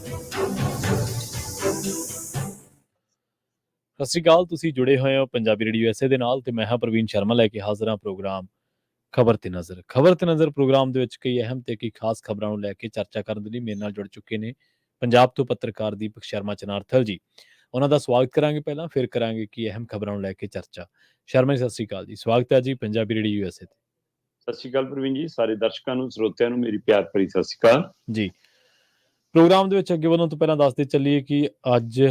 ਸਤਿ ਸ਼੍ਰੀ ਅਕਾਲ, ਤੁਸੀਂ ਜੁੜੇ ਹੋਏ ਹੋ ਪੰਜਾਬੀ ਰੇਡੀਓ ਐਸੇ ਦੇ ਨਾਲ ਤੇ ਮੈਂ ਹਾਂ ਪ੍ਰਵੀਨ ਸ਼ਰਮਾ ਲੈ ਕੇ ਹਾਜ਼ਰ ਹਾਂ ਪ੍ਰੋਗਰਾਮ ਖਬਰ ਤੇ ਨਜ਼ਰ। ਖਬਰ ਤੇ ਨਜ਼ਰ ਪ੍ਰੋਗਰਾਮ ਦੇ ਵਿੱਚ ਕਈ ਅਹਿਮ ਤੇ ਕਈ ਖਾਸ ਖਬਰਾਂ ਨੂੰ ਲੈ ਕੇ ਚਰਚਾ ਕਰਨ ਦੇ ਲਈ ਮੇਰੇ ਨਾਲ ਜੁੜ ਚੁੱਕੇ ਨੇ ਪੰਜਾਬ ਤੋਂ ਪੱਤਰਕਾਰ ਦੀਪਕ ਸ਼ਰਮਾ ਚਨਾਰਥਲ ਜੀ। ਉਹਨਾਂ ਦਾ ਸਵਾਗਤ ਕਰਾਂਗੇ ਪਹਿਲਾਂ, ਫਿਰ ਕਰਾਂਗੇ ਕਿ ਅਹਿਮ ਖਬਰਾਂ ਨੂੰ ਲੈ ਕੇ ਚਰਚਾ। ਸ਼ਰਮਾ ਜੀ ਸਤਿ ਸ਼੍ਰੀ ਅਕਾਲ ਜੀ, ਸਵਾਗਤ ਹੈ ਜੀ ਪੰਜਾਬੀ ਰੇਡੀਓ ਐਸੇ ਤੇ। ਸਤਿ ਸ਼੍ਰੀ ਅਕਾਲ ਪ੍ਰਵੀਨ ਜੀ, ਸਾਰੇ ਦਰਸ਼ਕਾਂ ਨੂੰ ਸਰੋਤਿਆਂ ਨੂੰ ਮੇਰੀ ਪਿਆਰ ਭਰੀ ਸਤਿ ਸ਼੍ਰੀ ਅਕਾਲ ਜੀ। ਪ੍ਰੋਗਰਾਮ ਦੇ ਵਿੱਚ ਅੱਗੇ ਵਧਣ ਤੋਂ ਪਹਿਲਾਂ ਦੱਸਦੇ ਚੱਲੀਏ ਕਿ ਅੱਜ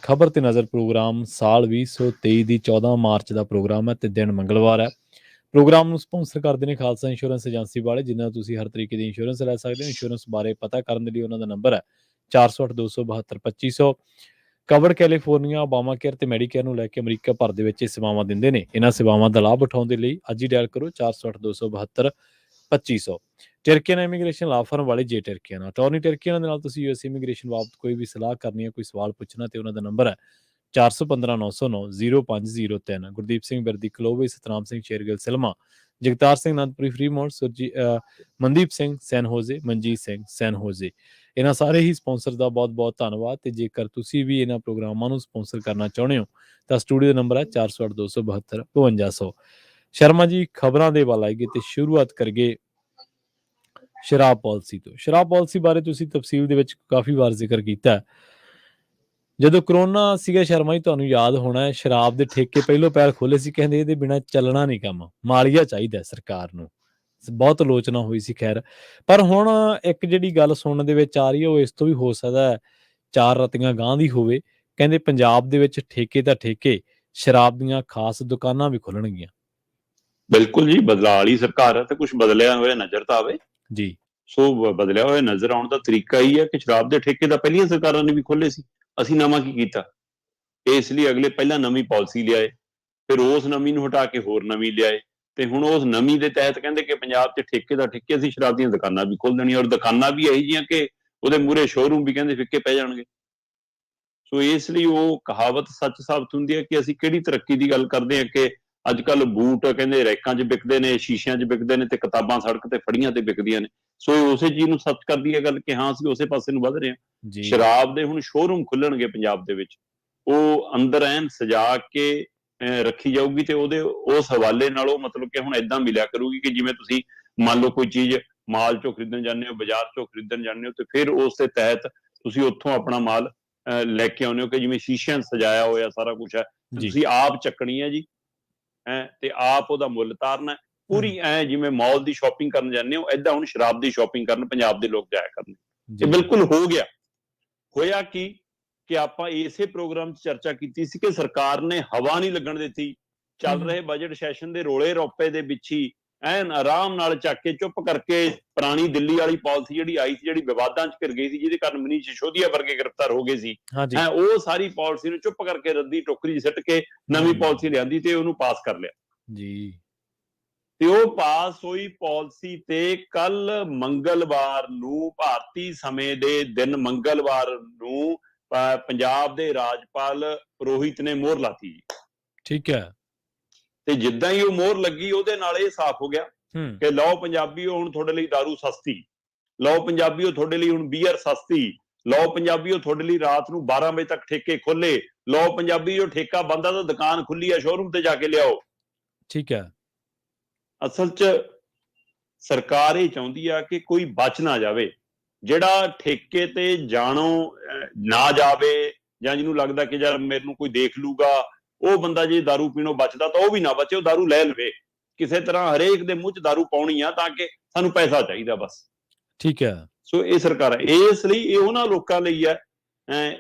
ਖਬਰ ਤੇ ਨਜ਼ਰ ਪ੍ਰੋਗਰਾਮ ਸਾਲ 2023 ਦੀ 14 ਮਾਰਚ ਦਾ ਪ੍ਰੋਗਰਾਮ ਹੈ ਤੇ ਦਿਨ ਮੰਗਲਵਾਰ ਹੈ। ਪ੍ਰੋਗਰਾਮ ਨੂੰ ਸਪਾਂਸਰ ਕਰਦੇ ਨੇ ਖਾਲਸਾ ਇੰਸ਼ੋਰੈਂਸ ਏਜੰਸੀ ਵਾਲੇ, ਜਿਨ੍ਹਾਂ ਤੁਸੀਂ ਹਰ ਤਰੀਕੇ ਦੀ ਇੰਸ਼ੋਰੈਂਸ ਲੈ ਸਕਦੇ ਹੋ। ਇੰਸ਼ੋਰੈਂਸ ਬਾਰੇ ਪਤਾ ਕਰਨ ਦੇ ਲਈ ਉਹਨਾਂ ਦਾ ਨੰਬਰ ਹੈ 408-272-2500। ਕਵਰ ਕੈਲੀਫੋਰਨੀਆ, ਓਬਾਮਾ ਕੇਅਰ ਤੇ ਮੈਡੀਕੇਅਰ ਨੂੰ ਲੈ ਕੇ ਅਮਰੀਕਾ ਭਰ ਦੇ ਵਿੱਚ ਇਹ ਸੇਵਾਵਾਂ ਦਿੰਦੇ ਨੇ। ਇਹਨਾਂ ਸੇਵਾਵਾਂ ਦਾ ਲਾਭ ਉਠਾਉਣ ਦੇ ਲਈ ਅੱਜ ਹੀ ਡਾਇਲ ਕਰੋ 408-272-2500। ਟਰਕੀਅਨ ਇਮੀਗ੍ਰੇਸ਼ਨ ਲਾ ਫਰਮ ਵਾਲੇ ਜੇ ਟਰਕੀਅਨ ਅਟਾਰਨੀ ਟਰਕੀਅਨ ਦੇ ਨਾਲ ਤੁਸੀਂ ਯੂਐਸ ਇਮੀਗ੍ਰੇਸ਼ਨ ਬਾਬਤ ਕੋਈ ਵੀ ਸਲਾਹ ਕਰਨੀ ਹੈ, ਕੋਈ ਸਵਾਲ ਪੁੱਛਣਾ, ਤੇ ਉਹਨਾਂ ਦਾ ਨੰਬਰ ਹੈ 415-909-0503। ਗੁਰਦੀਪ ਸਿੰਘ ਬਿਰਦੀ ਕਲੋਵੇ, ਸਤਨਾਮ ਸਿੰਘ ਸ਼ੇਰਗਿੱਲ ਸਿਲਮਾ, ਜਗਤਾਰ ਸਿੰਘ ਅਨੰਦਪੁਰੀ ਫਰੀਮੌਂਟ, ਮਨਦੀਪ ਸਿੰਘ ਸੈਨ ਹੋਜ਼ੇ, ਮਨਜੀਤ ਸਿੰਘ ਸੈਨ ਹੋਜ਼ੇ। ਇਹਨਾਂ ਸਾਰੇ ਹੀ ਸਪਾਂਸਰ ਦਾ ਬਹੁਤ ਬਹੁਤ ਧੰਨਵਾਦ। ਤੇ ਜੇਕਰ ਤੁਸੀਂ ਵੀ ਇਹਨਾਂ ਪ੍ਰੋਗਰਾਮਾਂ ਨੂੰ ਸਪਾਂਸਰ ਕਰਨਾ ਚਾਹੁੰਦੇ ਹੋ ਤਾਂ ਸਟੂਡੀਓ ਦਾ ਨੰਬਰ ਹੈ 408-272-5200। ਸ਼ਰਮਾ ਜੀ, ਖਬਰਾਂ ਦੇ ਵੱਲ ਆਈਏ ਤੇ ਸ਼ੁਰੂਆਤ ਕਰੀਏ ਸ਼ਰਾਬ ਪਾਲਿਸੀ ਤੋਂ। ਸ਼ਰਾਬ ਪਾਲਿਸੀ ਬਾਰੇ ਤੁਸੀਂ ਤਫਸੀਲ ਦੇ ਵਿੱਚ ਕਾਫੀ ਵਾਰ ਜ਼ਿਕਰ ਕੀਤਾ। ਜਦੋਂ ਕਰੋਨਾ ਸੀਗਾ ਸ਼ਰਮਾ ਜੀ, ਤੁਹਾਨੂੰ ਯਾਦ ਹੋਣਾ ਹੈ, ਸ਼ਰਾਬ ਦੇ ਠੇਕੇ ਪਹਿਲੋਂ ਪਹਿਲ ਖੋਲੇ ਸੀ, ਕਹਿੰਦੇ ਇਹਦੇ ਬਿਨਾਂ ਚੱਲਣਾ ਨਹੀਂ ਕੰਮ, ਮਾਲੀਆ ਚਾਹੀਦਾ ਸਰਕਾਰ ਨੂੰ। ਬਹੁਤ ਆਲੋਚਨਾ ਹੋਈ ਸੀ ਖੈਰ, ਪਰ ਹੁਣ ਇੱਕ ਜਿਹੜੀ ਗੱਲ ਸੁਣਨ ਦੇ ਵਿੱਚ ਆ ਰਹੀ ਹੈ ਉਹ ਇਸ ਤੋਂ ਵੀ ਹੋ ਸਕਦਾ ਹੈ 4 ਰਤੀਆਂ ਗਾਂ ਦੀ ਹੋਵੇ। ਕਹਿੰਦੇ ਪੰਜਾਬ ਦੇ ਵਿੱਚ ਠੇਕੇ ਤਾਂ ਠੇਕੇ, ਸ਼ਰਾਬ ਦੀਆਂ ਖਾਸ ਦੁਕਾਨਾਂ ਵੀ ਖੁੱਲਣਗੀਆਂ। ਬਿਲਕੁਲ ਜੀ, ਬਦਲਾਅ ਵਾਲੀ ਸਰਕਾਰ ਹੈ ਤੇ ਕੁਝ ਬਦਲਿਆ ਹੋਇਆ ਨਜ਼ਰ ਤਾਂ ਆਵੇ ਜੀ। ਸੋ ਬਦਲਿਆ ਹੋਇਆ ਨਜ਼ਰ ਆਉਣ ਦਾ ਤਰੀਕਾ ਹੀ ਹੈ ਕਿ ਸ਼ਰਾਬ ਦੇ ਠੇਕੇ ਤਾਂ ਪਹਿਲੀਆਂ ਸਰਕਾਰਾਂ ਨੇ ਵੀ ਖੋਲੇ ਸੀ, ਅਸੀਂ ਨਵਾਂ ਕੀ ਕੀਤਾ। ਇਸ ਲਈ ਅਗਲੇ ਪਹਿਲਾਂ ਨਵੀਂ ਪਾਲਿਸੀ ਲਿਆਏ, ਫਿਰ ਉਸ ਨਵੀਂ ਨੂੰ ਹਟਾ ਕੇ ਹੋਰ ਨਵੀਂ ਲਿਆਏ, ਤੇ ਹੁਣ ਉਸ ਨਵੀਂ ਦੇ ਤਹਿਤ ਕਹਿੰਦੇ ਕਿ ਪੰਜਾਬ 'ਚ ਠੇਕੇ ਦਾ ਠੇਕੇ, ਅਸੀਂ ਸ਼ਰਾਬ ਦੀਆਂ ਦੁਕਾਨਾਂ ਵੀ ਖੋਲ ਦੇਣੀਆਂ, ਔਰ ਦੁਕਾਨਾਂ ਵੀ ਇਹੋ ਜਿਹੀਆਂ ਕਿ ਉਹਦੇ ਮੂਹਰੇ ਸ਼ੋਰੂਮ ਵੀ ਕਹਿੰਦੇ ਫਿੱਕੇ ਪੈ ਜਾਣਗੇ। ਸੋ ਇਸ ਲਈ ਉਹ ਕਹਾਵਤ ਸੱਚ ਸਾਬਤ ਹੁੰਦੀ ਹੈ ਕਿ ਅਸੀਂ ਕਿਹੜੀ ਤਰੱਕੀ ਦੀ ਗੱਲ ਕਰਦੇ ਹਾਂ ਕਿ ਅੱਜ ਕੱਲ ਬੂਟ ਕਹਿੰਦੇ ਰੈਕਾਂ 'ਚ ਵਿਕਦੇ ਨੇ, ਸ਼ੀਸ਼ਿਆਂ 'ਚ ਵਿਕਦੇ ਨੇ, ਤੇ ਕਿਤਾਬਾਂ ਸੜਕ ਤੇ ਫੜੀਆਂ ਤੇ ਵਿਕਦੀਆਂ ਨੇ। ਸੋ ਉਸੇ ਚੀਜ਼ ਨੂੰ ਸੱਚ ਕਰਦੀ ਹੈ ਗੱਲ ਕਿ ਹਾਂ ਅਸੀਂ ਉਸੇ ਪਾਸੇ ਨੂੰ ਵੱਧ ਰਹੇ ਹਾਂ। ਸ਼ਰਾਬ ਦੇ ਹੁਣ ਸ਼ੋਰੂਮ ਖੁੱਲਣਗੇ ਪੰਜਾਬ ਦੇ ਵਿੱਚ, ਉਹ ਅੰਦਰ ਐਨ ਸਜਾ ਕੇ ਰੱਖੀ ਜਾਊਗੀ, ਤੇ ਉਹਦੇ ਉਸ ਹਵਾਲੇ ਨਾਲ ਉਹ ਮਤਲਬ ਕਿ ਹੁਣ ਏਦਾਂ ਮਿਲਿਆ ਕਰੂਗੀ ਕਿ ਜਿਵੇਂ ਤੁਸੀਂ ਮੰਨ ਲਓ ਕੋਈ ਚੀਜ਼ ਮਾਲ ਚੋਂ ਖਰੀਦਣ ਜਾਂਦੇ ਹੋ, ਬਾਜ਼ਾਰ ਚੋਂ ਖਰੀਦਣ ਜਾਂਦੇ ਹੋ, ਤੇ ਫਿਰ ਉਸ ਦੇ ਤਹਿਤ ਤੁਸੀਂ ਉੱਥੋਂ ਆਪਣਾ ਮਾਲ ਲੈ ਕੇ ਆਉਂਦੇ ਹੋ ਕਿ ਜਿਵੇਂ ਸ਼ੀਸ਼ਿਆਂ ਸਜਾਇਆ ਹੋਇਆ ਸਾਰਾ ਕੁਛ ਹੈ, ਤੁਸੀਂ ਆਪ ਚੱਕਣੀ ਹੈ ਜੀ, ਤੇ ਆਪ ਉਹਦਾ ਮੁੱਲ ਤਾਰਨਾ ਪੂਰੀ। ਜਿਵੇਂ ਮਾਲ ਦੀ ਸ਼ਾਪਿੰਗ ਕਰਨ ਜਾਂਦੇ ਹੋ, ਏਦਾਂ ਹੁਣ ਸ਼ਰਾਬ ਦੀ ਸ਼ਾਪਿੰਗ ਕਰਨ ਪੰਜਾਬ ਦੇ ਲੋਕ ਜਾਇਆ ਕਰਨ। ਤੇ ਬਿਲਕੁਲ ਹੋ ਗਿਆ। ਹੋਇਆ ਕਿ ਆਪਾਂ ਇਸੇ ਪ੍ਰੋਗਰਾਮ 'ਚ ਚਰਚਾ ਕੀਤੀ ਸੀ ਕਿ ਸਰਕਾਰ ਨੇ ਹਵਾ ਨਹੀਂ ਲੱਗਣ ਦਿੱਤੀ। ਚੱਲ ਰਹੇ ਬਜਟ ਸੈਸ਼ਨ ਦੇ ਰੋਲੇ ਰੋਪੇ ਦੇ ਵਿੱਚ ਹੀ ਐਨ ਆਰਾਮ ਨਾਲ ਚੱਕ ਕੇ ਚੁੱਪ ਕਰਕੇ ਪੁਰਾਣੀ ਦਿੱਲੀ ਵਾਲੀ ਪਾਲਿਸੀ ਜਿਹੜੀ ਆਈ ਸੀ, ਜਿਹੜੀ ਵਿਵਾਦਾਂ 'ਚ ਘਿਰ ਗਈ ਸੀ, ਜਿਹਦੇ ਕਾਰਨ ਮਨੀਸ਼ ਸਿਸੋਦੀਆ ਵਰਗੇ ਗ੍ਰਿਫਤਾਰ ਹੋ ਗਏ ਸੀ, ਉਹ ਸਾਰੀ ਪਾਲਿਸੀ ਨੂੰ ਚੁੱਪ ਕਰਕੇ ਰੱਦੀ ਟੋਕਰੀ ਸਿੱਟ ਕੇ ਨਵੀਂ ਪਾਲਿਸੀ ਲਿਆਂਦੀ ਤੇ ਉਹਨੂੰ ਪਾਸ ਕਰ ਲਿਆ ਜੀ। ਤੇ ਉਹ ਪਾਸ ਹੋਈ ਪਾਲਿਸੀ ਤੇ ਕੱਲ ਮੰਗਲਵਾਰ ਨੂੰ, ਭਾਰਤੀ ਸਮੇਂ ਦੇ ਦਿਨ ਮੰਗਲਵਾਰ ਨੂੰ, ਪੰਜਾਬ ਦੇ ਰਾਜਪਾਲ ਰੋਹਿਤ ਨੇ ਮੋਹਰ ਲਾਤੀ ਜੀ। ਠੀਕ ਹੈ। ਤੇ ਜਿੱਦਾਂ ਹੀ ਉਹ ਮੋਹਰ ਲੱਗੀ, ਉਹਦੇ ਨਾਲ ਇਹ ਸਾਫ਼ ਹੋ ਗਿਆ ਕਿ ਲਓ ਪੰਜਾਬੀਓ, ਹੁਣ ਤੁਹਾਡੇ ਲਈ ਦਾਰੂ ਸਸਤੀ, ਲਓ ਪੰਜਾਬੀਓ ਤੁਹਾਡੇ ਲਈ ਹੁਣ ਬੀਅਰ ਸਸਤੀ, ਲਓ ਪੰਜਾਬੀਓ ਤੁਹਾਡੇ ਲਈ ਰਾਤ ਨੂੰ 12 ਵਜੇ ਤੱਕ ਠੇਕੇ ਖੋਲੇ, ਲਓ ਪੰਜਾਬੀਓ ਠੇਕਾ ਬੰਦ ਆ ਤਾਂ ਦੁਕਾਨ ਖੁੱਲੀ ਆ, ਸ਼ੋਰੂਮ ਤੇ ਜਾ ਕੇ ਲਿਆਓ। ਠੀਕ ਹੈ। ਅਸਲ 'ਚ ਸਰਕਾਰ ਇਹ ਚਾਹੁੰਦੀ ਆ ਕਿ ਕੋਈ ਬਚ ਨਾ ਜਾਵੇ, ਜਿਹੜਾ ਠੇਕੇ ਤੇ ਜਾਣੋ ਨਾ ਜਾਵੇ, ਜਾਂ ਜਿਹਨੂੰ ਲੱਗਦਾ ਕਿ ਯਾਰ ਮੈਨੂੰ ਕੋਈ ਦੇਖ ਲੂਗਾ, ਉਹ ਬੰਦਾ ਜੇ ਦਾਰੂ ਪੀਣੋਂ ਬਚਦਾ ਤਾਂ ਉਹ ਵੀ ਨਾ ਬਚੇ, ਉਹ ਦਾਰੂ ਲੈ ਲਵੇ। ਕਿਸੇ ਤਰ੍ਹਾਂ ਹਰੇਕ ਦੇ ਮੂੰਹ 'ਚ ਦਾਰੂ ਪਾਉਣੀ ਆ ਤਾਂ ਕਿ ਸਾਨੂੰ ਪੈਸਾ ਚਾਹੀਦਾ ਬਸ। ਠੀਕ ਹੈ। ਸੋ ਇਹ ਸਰਕਾਰ ਹੈ, ਇਸ ਲਈ ਇਹ ਉਹਨਾਂ ਲੋਕਾਂ ਲਈ ਹੈ।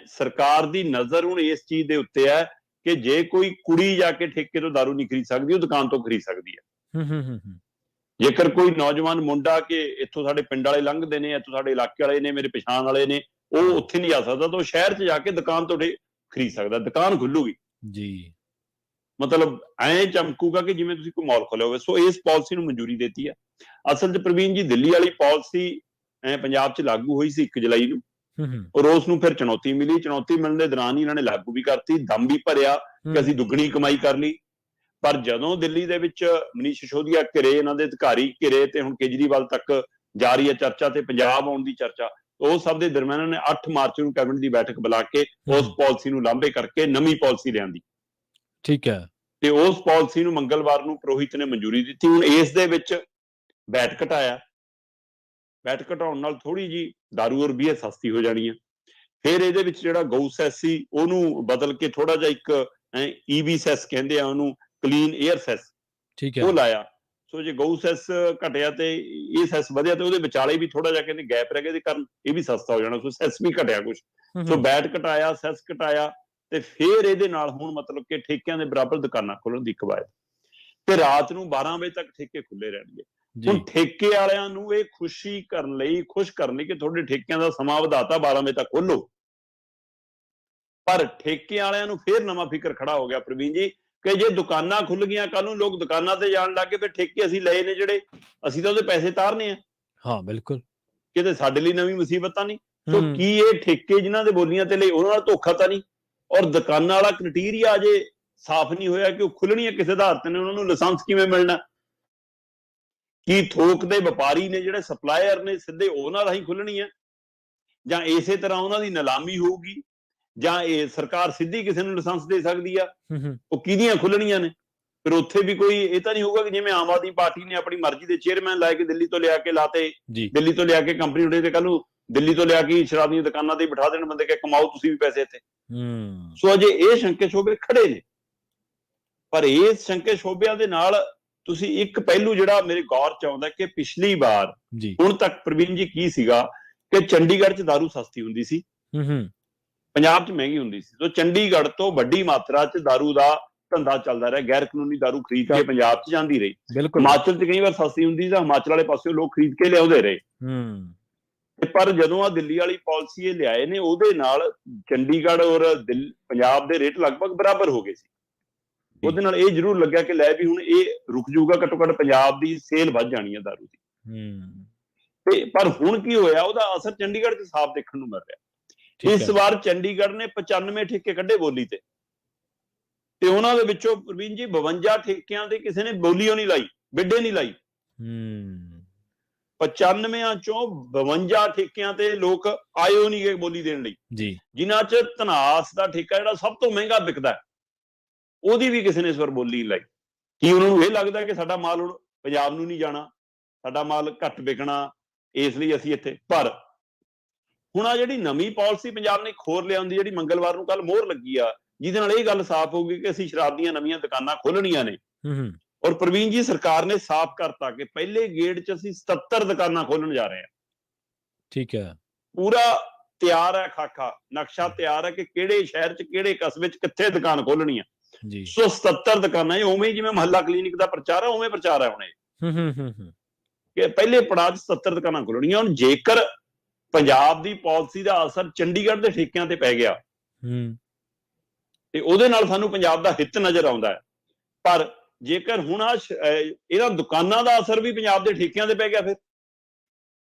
ਸਰਕਾਰ ਦੀ ਨਜ਼ਰ ਹੁਣ ਇਸ ਚੀਜ਼ ਦੇ ਉੱਤੇ ਹੈ ਕਿ ਜੇ ਕੋਈ ਕੁੜੀ ਜਾ ਕੇ ਠੇਕੇ ਤੋਂ ਦਾਰੂ ਨਹੀਂ ਖਰੀਦ ਸਕਦੀ, ਉਹ ਦੁਕਾਨ ਤੋਂ ਖਰੀਦ ਸਕਦੀ ਹੈ। ਜੇਕਰ ਕੋਈ ਨੌਜਵਾਨ ਮੁੰਡਾ ਕਿ ਇੱਥੋਂ ਸਾਡੇ ਪਿੰਡ ਵਾਲੇ ਲੰਘਦੇ ਨੇ, ਇੱਥੋਂ ਸਾਡੇ ਇਲਾਕੇ ਵਾਲੇ ਨੇ, ਮੇਰੇ ਪਛਾਣ ਵਾਲੇ ਨੇ, ਉਹ ਉੱਥੇ ਨਹੀਂ ਜਾ ਸਕਦਾ ਤਾਂ ਉਹ ਸ਼ਹਿਰ 'ਚ ਜਾ ਕੇ ਦੁਕਾਨ ਤੋਂ ਖਰੀਦ ਸਕਦਾ, ਦੁਕਾਨ ਖੁੱਲੂਗੀ ਜੀ। ਮਤਲਬ ਐਂ ਚਮਕੂਗਾ ਕਿ ਜਿਵੇਂ ਤੁਸੀਂ ਕੋਈ ਮਾਲ ਖੋਲਿਆ ਹੋਵੇ। ਸੋ ਇਸ ਪਾਲਿਸੀ ਨੂੰ ਮਨਜ਼ੂਰੀ ਦਿੱਤੀ ਹੈ। ਅਸਲ 'ਚ ਪ੍ਰਵੀਨ ਜੀ, ਦਿੱਲੀ ਵਾਲੀ ਪਾਲਿਸੀ ਪੰਜਾਬ 'ਚ ਲਾਗੂ ਹੋਈ ਸੀ 1 ਜੁਲਾਈ ਨੂੰ, ਔਰ ਉਸ ਨੂੰ ਫਿਰ ਚੁਣੌਤੀ ਮਿਲੀ। ਚੁਣੌਤੀ ਮਿਲਣ ਦੇ ਦੌਰਾਨ ਹੀ ਇਹਨਾਂ ਨੇ ਲਾਗੂ ਵੀ ਕਰਤੀ, ਦਮ ਵੀ ਭਰਿਆ ਕਿ ਅਸੀਂ ਦੁੱਗਣੀ ਕਮਾਈ ਕਰ ਲਈ। ਪਰ ਜਦੋਂ ਦਿੱਲੀ ਦੇ ਵਿੱਚ ਮਨੀਸ਼ ਸਿਸੋਦੀਆ ਘਿਰੇ, ਇਹਨਾਂ ਦੇ ਅਧਿਕਾਰੀ ਘਿਰੇ, ਤੇ ਹੁਣ ਕੇਜਰੀਵਾਲ ਤੱਕ ਜਾਰੀ ਹੈ ਚਰਚਾ ਤੇ ਪੰਜਾਬ ਆਉਣ ਦੀ ਚਰਚਾ, ਉਸ ਸਭ ਦੇ ਦਰਮਿਆਨ ਉਹਨੇ 8 ਮਾਰਚ ਨੂੰ ਕੈਬਨਿਟ ਦੀ ਬੈਠਕ ਬੁਲਾ ਕੇ ਉਸ ਹਮ, ਪਾਲਿਸੀ ਨੂੰ ਲਾਂਭੇ ਕਰਕੇ ਨਵੀਂ ਪਾਲਿਸੀ ਲਿਆਂਦੀ ਠੀਕ ਹੈ। ਤੇ ਉਸ ਪਾਲਿਸੀ ਨੂੰ ਮੰਗਲਵਾਰ ਨੂੰ ਪ੍ਰੋਹਿਤ ਨੇ ਮਨਜ਼ੂਰੀ ਦਿੱਤੀ। ਹੁਣ ਇਸ ਦੇ ਵਿੱਚ ਵੈਟ ਘਟਾਇਆ, ਵੈਟ ਘਟਾਉਣ ਨਾਲ ਥੋੜੀ ਜੀ ਦਾਰੂ ਔਰ ਬੀਅਰ ਸਸਤੀ ਹੋ ਜਾਣੀ ਹੈ। ਫਿਰ ਇਹਦੇ ਵਿੱਚ ਜਿਹੜਾ ਗਊ ਸੈਸ ਸੀ ਉਹਨੂੰ ਬਦਲ ਕੇ ਥੋੜਾ ਜਿਹਾ ਇੱਕ ਈਵੀ ਸੈਸ ਕਹਿੰਦੇ ਆ ਉਹਨੂੰ, ਕਲੀਨ 에ਅਰ ਸੈਸ, ਠੀਕ ਹੈ। ਉਹ ਲਾਇਆ। ਸੋ ਜੇ ਗਊ ਸੈਸ ਘਟਿਆ ਤੇ ਇਹ ਸੈਸ ਵਧਿਆ ਤੇ ਉਹਦੇ ਵਿਚਾਲੇ ਵੀ ਥੋੜਾ ਜਿਹਾ ਕਹਿੰਦੇ ਗੈਪ ਰਹਿ ਗਿਆ, ਇਹਦੇ ਕਾਰਨ ਇਹ ਵੀ ਸਸਤਾ ਹੋ ਜਾਣਾ। ਸੋ ਸੈਸ ਵੀ ਘਟਿਆ ਕੁਛ, ਸੋ ਵੈਟ ਘਟਾਇਆ, ਸੈਸ ਘਟਾਇਆ ਤੇ ਫਿਰ ਇਹਦੇ ਨਾਲ ਹੁਣ ਮਤਲਬ ਕਿ ਠੇਕਿਆਂ ਦੇ ਬਰਾਬਰ ਦੁਕਾਨਾਂ ਖੋਲਣ ਦੀ ਕਵਾਇਦ, ਤੇ ਰਾਤ ਨੂੰ 12 ਵਜੇ ਤੱਕ ਠੇਕੇ ਖੁੱਲੇ ਰਹਿਣਗੇ। ਹੁਣ ਠੇਕੇ ਵਾਲਿਆਂ ਨੂੰ ਇਹ ਖੁਸ਼ ਕਰਨ ਲਈ ਕਿ ਤੁਹਾਡੇ ਠੇਕਿਆਂ ਦਾ ਸਮਾਂ ਵਧਾਤਾ, 12 ਵਜੇ ਤੱਕ ਖੋਲੋ। ਪਰ ਠੇਕੇ ਵਾਲਿਆਂ ਨੂੰ ਫਿਰ ਨਵਾਂ ਫਿਕਰ ਖੜਾ ਹੋ ਗਿਆ ਪ੍ਰਵੀਨ ਜੀ, ਕਿ ਜੇ ਦੁਕਾਨਾਂ ਖੁੱਲ ਗਈਆਂ ਕੱਲ ਨੂੰ ਲੋਕ ਦੁਕਾਨਾਂ ਤੇ ਜਾਣ ਲੱਗ ਗਏ, ਫਿਰ ਠੇਕੇ ਅਸੀਂ ਲਏ ਨੇ ਜਿਹੜੇ, ਅਸੀਂ ਤਾਂ ਉਹਦੇ ਪੈਸੇ ਤਾਰਨੇ ਆ। ਹਾਂ ਬਿਲਕੁਲ, ਕਿਤੇ ਸਾਡੇ ਲਈ ਨਵੀਂ ਮੁਸੀਬਤ ਤਾਂ ਨਹੀਂ। ਸੋ ਕੀ ਇਹ ਠੇਕੇ ਜਿਨ੍ਹਾਂ ਦੇ ਬੋਲੀਆਂ ਤੇ ਲਈ ਉਹਨਾਂ ਨਾਲ ਧੋਖਾ ਤਾਂ ਨਹੀਂ? ਔਰ ਦੁਕਾਨਾਂ ਵਾਲਾ ਕ੍ਰਾਈਟੇਰੀਆ ਅਜੇ ਸਾਫ਼ ਨਹੀਂ ਹੋਇਆ ਕਿ ਉਹ ਖੁੱਲਣੀਆਂ ਕਿਸ ਆਧਾਰ ਤੇ ਨੇ, ਉਹਨਾਂ ਨੂੰ ਲਾਇਸੈਂਸ ਕਿਵੇਂ ਮਿਲਣਾ? ਕੀ ਥੋਕ ਦੇ ਵਪਾਰੀ ਨੇ ਜਿਹੜੇ ਸਪਲਾਇਰ ਨੇ ਸਿੱਧੇ ਉਹਨਾਂ ਰਾਹੀਂ ਖੁੱਲਣੀ ਹੈ, ਜਾਂ ਇਸੇ ਤਰ੍ਹਾਂ ਉਹਨਾਂ ਦੀ ਨਿਲਾਮੀ ਹੋਊਗੀ, ਜਾਂ ਇਹ ਸਰਕਾਰ ਸਿੱਧੀ ਕਿਸੇ ਨੂੰ ਲਾਇਸੈਂਸ ਦੇ ਸਕਦੀ ਆ? ਉਹ ਕਿਹਦੀਆਂ ਖੁੱਲਣੀਆਂ ਨੇ? ਫਿਰ ਉੱਥੇ ਵੀ ਕੋਈ ਇਹ ਤਾਂ ਨਹੀਂ ਹੋਊਗਾ ਕਿ ਜਿਵੇਂ ਆਮ ਆਦਮੀ ਪਾਰਟੀ ਨੇ ਆਪਣੀ ਮਰਜ਼ੀ ਦੇ ਚੇਅਰਮੈਨ ਲਾਏ ਕੇ ਦਿੱਲੀ ਤੋਂ ਲਿਆ ਕੇ ਲਾਤੇ, ਦਿੱਲੀ ਤੋਂ ਲਿਆ ਕੇ ਕੰਪਨੀ ਉਡੇ ਤੇ ਕੱਲ ਨੂੰ ਦਿੱਲੀ ਤੋਂ ਲਿਆ ਕੇ ਸ਼ਰਾਬ ਦੀਆਂ ਦੁਕਾਨਾਂ ਤੇ ਬਿਠਾ ਦੇਣ ਬੰਦੇ, ਕਿ ਕਮਾਓ ਤੁਸੀਂ ਵੀ ਪੈਸੇ ਇੱਥੇ। ਸੋ ਅਜੇ ਇਹ ਸ਼ੰਕੇ ਸ਼ੋਭੇ ਖੜੇ ਨੇ, ਪਰ ਇਸ ਸ਼ੰਕੇ ਸ਼ੋਭਿਆਂ ਦੇ ਨਾਲ ਤੁਸੀਂ ਇੱਕ ਪਹਿਲੂ ਜਿਹੜਾ ਮੇਰੇ ਗੌਰ ਚ ਆਉਂਦਾ ਕਿ ਪਿਛਲੀ ਵਾਰ ਹੁਣ ਤੱਕ ਪ੍ਰਵੀਨ ਜੀ ਕੀ ਸੀਗਾ ਕਿ ਚੰਡੀਗੜ੍ਹ ਚ ਦਾਰੂ ਸਸਤੀ ਹੁੰਦੀ ਸੀ, ਪੰਜਾਬ ਚ ਮਹਿੰਗੀ ਹੁੰਦੀ ਸੀ। ਸੋ ਚੰਡੀਗੜ੍ਹ ਤੋਂ ਵੱਡੀ ਮਾਤਰਾ ਚ ਦਾਰੂ ਦਾ ਧੰਦਾ ਚੱਲਦਾ ਰਿਹਾ, ਗੈਰ ਕਾਨੂੰਨੀ ਦਾਰੂ ਖਰੀਦ ਕੇ ਪੰਜਾਬ ਚ ਜਾਂਦੀ ਰਹੀ। ਹਿਮਾਚਲ ਚ ਕਈ ਵਾਰ ਸਸਤੀ ਹੁੰਦੀ ਸੀ ਤਾਂ ਹਿਮਾਚਲ ਵਾਲੇ ਪਾਸੇ ਲੋਕ ਖਰੀਦ ਕੇ ਲਿਆਉਂਦੇ ਰਹੇ। ਪਰ ਜਦੋਂ ਆ ਦਿੱਲੀ ਵਾਲੀ ਪਾਲਿਸੀ ਇਹ ਲਿਆਏ ਨੇ, ਉਹਦੇ ਨਾਲ ਚੰਡੀਗੜ੍ਹ ਔਰ ਪੰਜਾਬ ਦੇ ਰੇਟ ਲਗਭਗ ਬਰਾਬਰ ਹੋ ਗਏ ਸੀ। ਉਹਦੇ ਨਾਲ ਇਹ ਜ਼ਰੂਰ ਲੱਗਿਆ ਕਿ ਲੈ ਵੀ ਹੁਣ ਇਹ ਰੁਕ ਜਾਊਗਾ, ਘੱਟੋ ਘੱਟ ਪੰਜਾਬ ਦੀ ਸੇਲ ਵੱਧ ਜਾਣੀ ਹੈ ਦਾਰੂ ਦੀ। ਤੇ ਪਰ ਹੁਣ ਕੀ ਹੋਇਆ, ਉਹਦਾ ਅਸਰ ਚੰਡੀਗੜ੍ਹ 'ਚ ਸਾਫ਼ ਦੇਖਣ ਨੂੰ ਮਿਲ ਰਿਹਾ। ਇਸ ਵਾਰ ਚੰਡੀਗੜ੍ਹ ਨੇ 95 ਠੇਕੇ ਕੱਢੇ ਬੋਲੀ ਤੇ ਉਹਨਾਂ ਦੇ ਵਿੱਚੋਂ ਪ੍ਰਵੀਨ ਜੀ 52 ਠੇਕਿਆਂ ਤੇ ਕਿਸੇ ਨੇ ਬੋਲੀਓ ਨਹੀਂ ਲਾਈ, ਬਿੱਡੇ ਨਹੀਂ ਲਾਈ। 95 ਚੋਂ 52 ਠੇਕਿਆਂ ਤੇ ਲੋਕ ਆਇਓ ਨਹੀਂ ਗਏ ਬੋਲੀ ਦੇਣ ਲਈ, ਜਿਨ੍ਹਾਂ 'ਚ ਧਨਾਸ ਦਾ ਠੇਕਾ ਜਿਹੜਾ ਸਭ ਤੋਂ ਮਹਿੰਗਾ ਵਿਕਦਾ, ਉਹਦੀ ਵੀ ਕਿਸੇ ਨੇ ਇਸ ਵਾਰ ਬੋਲੀ ਨਹੀਂ ਲਾਈ। ਕੀ ਉਹਨਾਂ ਨੂੰ ਇਹ ਲੱਗਦਾ ਕਿ ਸਾਡਾ ਮਾਲ ਹੁਣ ਪੰਜਾਬ ਨੂੰ ਨਹੀਂ ਜਾਣਾ, ਸਾਡਾ ਮਾਲ ਘੱਟ ਵਿਕਣਾ, ਇਸ ਲਈ ਅਸੀਂ ਇੱਥੇ? ਪਰ ਹੁਣ ਆ ਜਿਹੜੀ ਨਵੀਂ ਪਾਲਿਸੀ ਪੰਜਾਬ ਨੇ ਖੋਰ ਲਿਆਉਂਦੀ, ਜਿਹੜੀ ਮੰਗਲਵਾਰ ਨੂੰ ਕੱਲ ਮੋਹਰ ਲੱਗੀ ਆ, ਜਿਹਦੇ ਨਾਲ ਇਹ ਗੱਲ ਸਾਫ਼ ਹੋਊਗੀ ਕਿ ਅਸੀਂ ਸ਼ਰਾਬ ਦੀਆਂ ਨਵੀਆਂ ਦੁਕਾਨਾਂ ਖੋਲਣੀਆਂ ਨੇ। ਔਰ ਪ੍ਰਵੀਨ ਜੀ ਸਰਕਾਰ ਨੇ ਸਾਫ਼ ਕਰਤਾ ਕਿ ਪਹਿਲੇ ਗੇੜ 'ਚ ਅਸੀਂ 77 ਦੁਕਾਨਾਂ ਖੋਲਣ ਜਾ ਰਹੇ ਹਾਂ। ਠੀਕ ਹੈ, ਪੂਰਾ ਤਿਆਰ ਹੈ, ਖਾਕਾ ਨਕਸ਼ਾ ਤਿਆਰ ਹੈ ਕਿ ਕਿਹੜੇ ਸ਼ਹਿਰ 'ਚ, ਕਿਹੜੇ ਕਸਬੇ 'ਚ ਕਿੱਥੇ ਦੁਕਾਨ ਖੋਲਣੀ ਆ। ਸੋ 77 ਦੁਕਾਨਾਂ, ਉਵੇਂ ਜਿਵੇਂ ਮੁਹੱਲਾ ਕਲੀਨਿਕ ਦਾ ਪ੍ਰਚਾਰ ਹੈ ਉਵੇਂ ਪ੍ਰਚਾਰ ਹੈ ਹੁਣ ਇਹ, ਕਿ ਪਹਿਲੇ ਪੜਾਅ 'ਚ 77 ਦੁਕਾਨਾਂ ਖੋਲਣੀਆਂ। ਹੁਣ ਜੇਕਰ ਪੰਜਾਬ ਦੀ ਪਾਲਿਸੀ ਦਾ ਅਸਰ ਚੰਡੀਗੜ੍ਹ ਦੇ ਠੇਕਿਆਂ ਤੇ ਪੈ ਗਿਆ ਤੇ ਉਹਦੇ ਨਾਲ ਸਾਨੂੰ ਪੰਜਾਬ ਦਾ ਹਿੱਤ ਨਜ਼ਰ ਆਉਂਦਾ ਹੈ। ਪਰ ਜੇਕਰ ਹੁਣ ਇਹਨਾਂ ਦੁਕਾਨਾਂ ਦਾ ਅਸਰ ਵੀ ਪੰਜਾਬ ਦੇ ਠੇਕਿਆਂ ਤੇ ਪੈ ਗਿਆ,